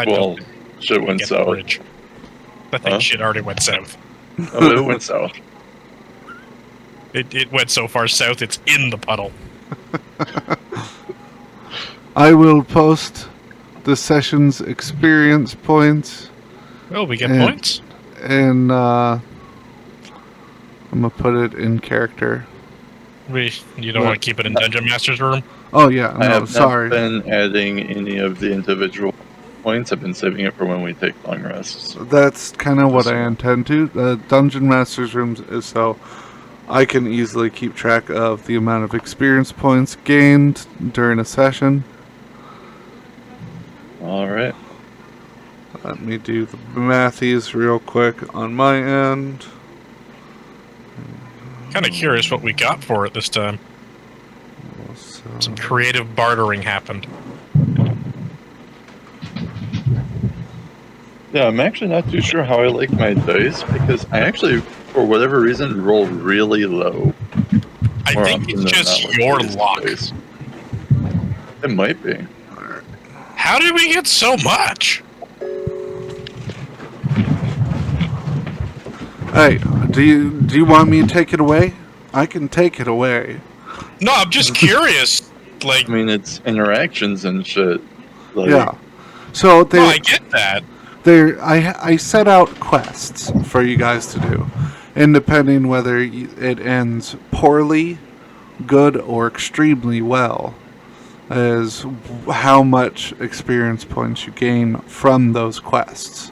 well, don't shit went get the south. bridge. I think Huh? shit already went south. Oh, it went south. It went so far south, it's in the puddle. I will post the session's experience points, Oh, we get And- points? and I'm gonna put it in character. You don't want to keep it in Dungeon Master's room? Oh yeah, I no, have sorry. not been adding any of the individual points. I've been saving it for when we take long rests. That's kind of what I intend to. The Dungeon Master's rooms is so I can easily keep track of the amount of experience points gained during a session. All right. Let me do the mathies real quick on my end. Kind of curious what we got for it this time. So, Some creative bartering happened. Yeah, I'm actually not too sure how I like my dice because I actually, for whatever reason, roll really low. I More think often it's than just not with your these luck. dice. It might be. How did we get so much? hey, do you want me to take it away? I can take it away. No, I'm just curious. Like, I mean, it's interactions and shit. Like, Yeah. So no, I get that. I set out quests for you guys to do, and depending whether it ends poorly, good, or extremely well, is how much experience points you gain from those quests.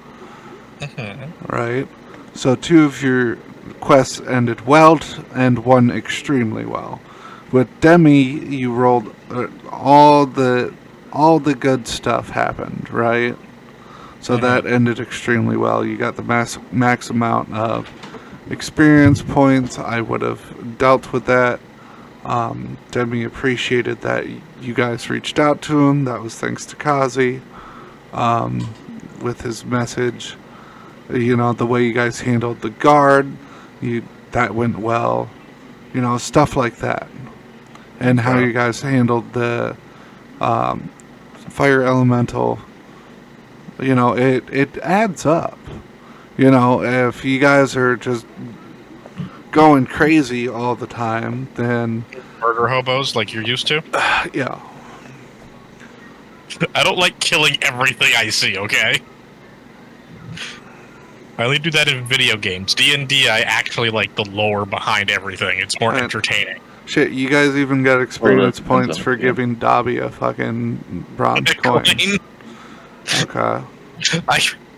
Right? So 2 of your quests ended well and 1 extremely well. With Demi, you rolled all the good stuff happened, right? So that ended extremely well. You got the max amount of experience points. I would have dealt with that. Demi appreciated that you guys reached out to him. That was thanks to Kazi with his message. You know, the way you guys handled the guard, that went well. You know, stuff like that. And how you guys handled the fire elemental. You know, it adds up. You know, if you guys are just going crazy all the time, then Murder hobos like you're used to. yeah. I don't like killing everything I see, okay? I only do that in video games. D&D, I actually like the lore behind everything. It's more Right. entertaining. Shit, you guys even got experience that's points for yeah. giving Dobby a fucking bronze coin. Okay.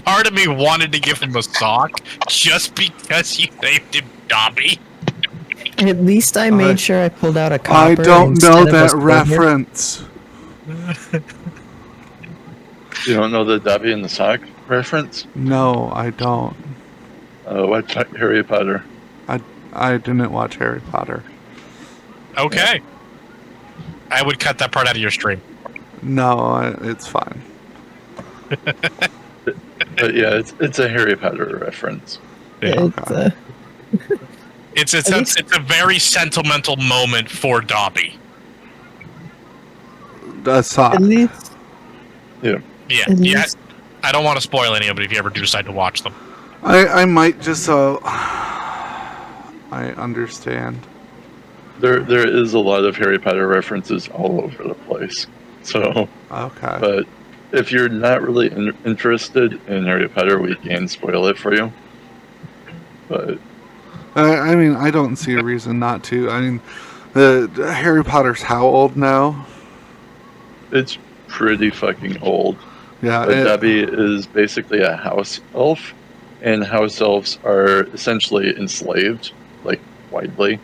Part of me wanted to give him a sock just because you named him Dobby. At least I made sure I pulled out a copper. I don't know instead of a that silver. reference. you don't know the Dobby and the Sock reference? No, I don't. Watch Harry Potter. I didn't watch Harry Potter. Okay. I would cut that part out of your stream. No, it's fine. But yeah, it's a Harry Potter reference. Yeah. It's, It's a very sentimental moment for Dobby. at least, Yeah, at yeah. least, I don't want to spoil any of it if you ever do decide to watch them. I might just so I understand. There is a lot of Harry Potter references all over the place. So, Okay. but if you're not really interested in Harry Potter, we can spoil it for you. But I mean, I don't see a reason not to. I mean, Harry Potter's how old now? it's pretty fucking old. Yeah. But Dobby is basically a house elf, and house elves are essentially enslaved, like widely.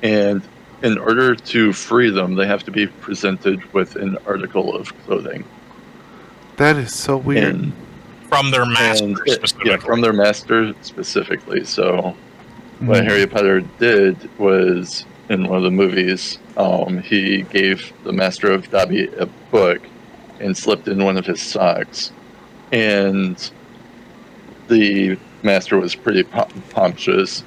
And in order to free them, they have to be presented with an article of clothing. That is so weird. And, From their master, and specifically. yeah, from their master specifically. So what Harry Potter did was, in one of the movies, he gave the master of Dobby a book and slipped in one of his socks. And the master was pretty pompous,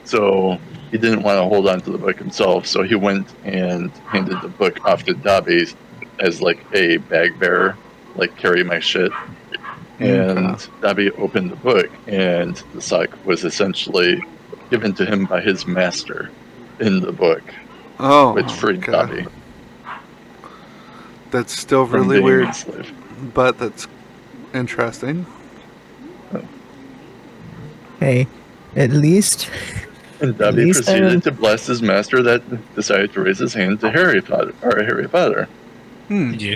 so he didn't want to hold on to the book himself. So he went and handed the book off to Dobby as like a bag bearer, like carry my shit. And Dobby opened the book, and the sock was essentially given to him by his master in the book, which freed Dobby. That's still from really being weird, enslaved. but that's interesting. hey, at least, And Dobby least proceeded to bless his master that decided to raise his hand to Harry Potter. Yeah.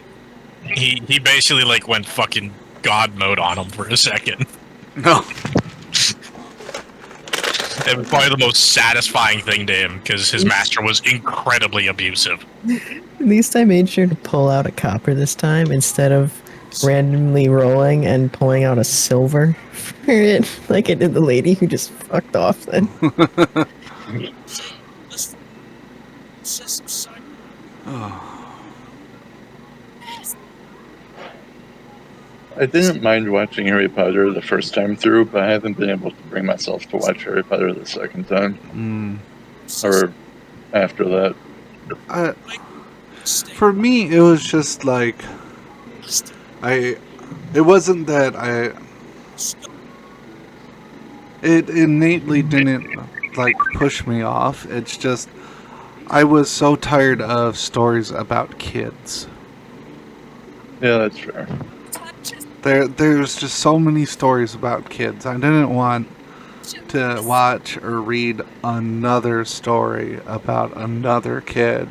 He basically like went fucking God mode on him for a second. No. It was probably the most satisfying thing to him because his master was incredibly abusive. at least I made sure to pull out a copper this time instead of randomly rolling and pulling out a silver for it, like I did the lady who just fucked off then. I didn't mind watching Harry Potter the first time through, but I haven't been able to bring myself to watch Harry Potter the second time. Or after that. For me, it was just like it wasn't that it innately didn't like push me off. It's just I was so tired of stories about kids. Yeah, that's fair. There's just so many stories about kids. I didn't want to watch or read another story about another kid.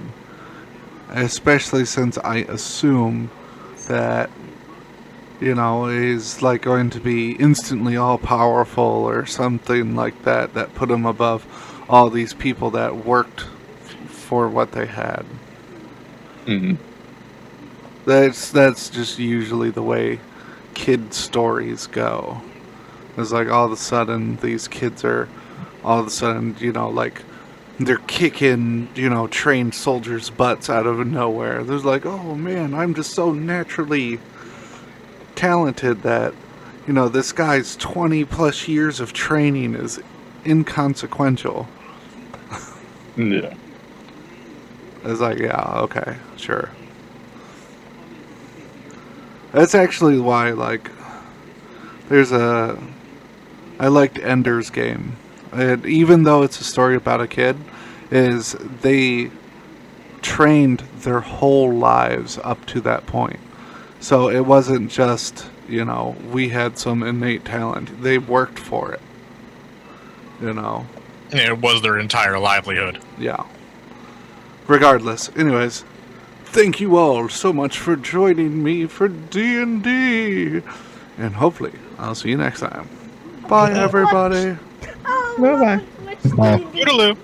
Especially since I assume that, you know, he's like going to be instantly all powerful or something like that, that put him above all these people that worked for what they had. Mm-hmm. That's just usually the way kid stories go. It's like all of a sudden these kids are all of a sudden, you know, like they're kicking, you know, trained soldiers' butts out of nowhere. There's like, oh man, I'm just so naturally talented that, you know, this guy's 20 plus years of training is inconsequential. Yeah. It's like, yeah, okay, sure. That's actually why, like, I liked Ender's Game. And even though it's a story about a kid, is they trained their whole lives up to that point. So it wasn't just, you know, we had some innate talent. They worked for it. You know. It was their entire livelihood. Yeah. Regardless. Anyways, thank you all so much for joining me for D&D. And hopefully, I'll see you next time. Bye, everybody. Oh, Bye-bye. much Bye. did you do? Toodaloo.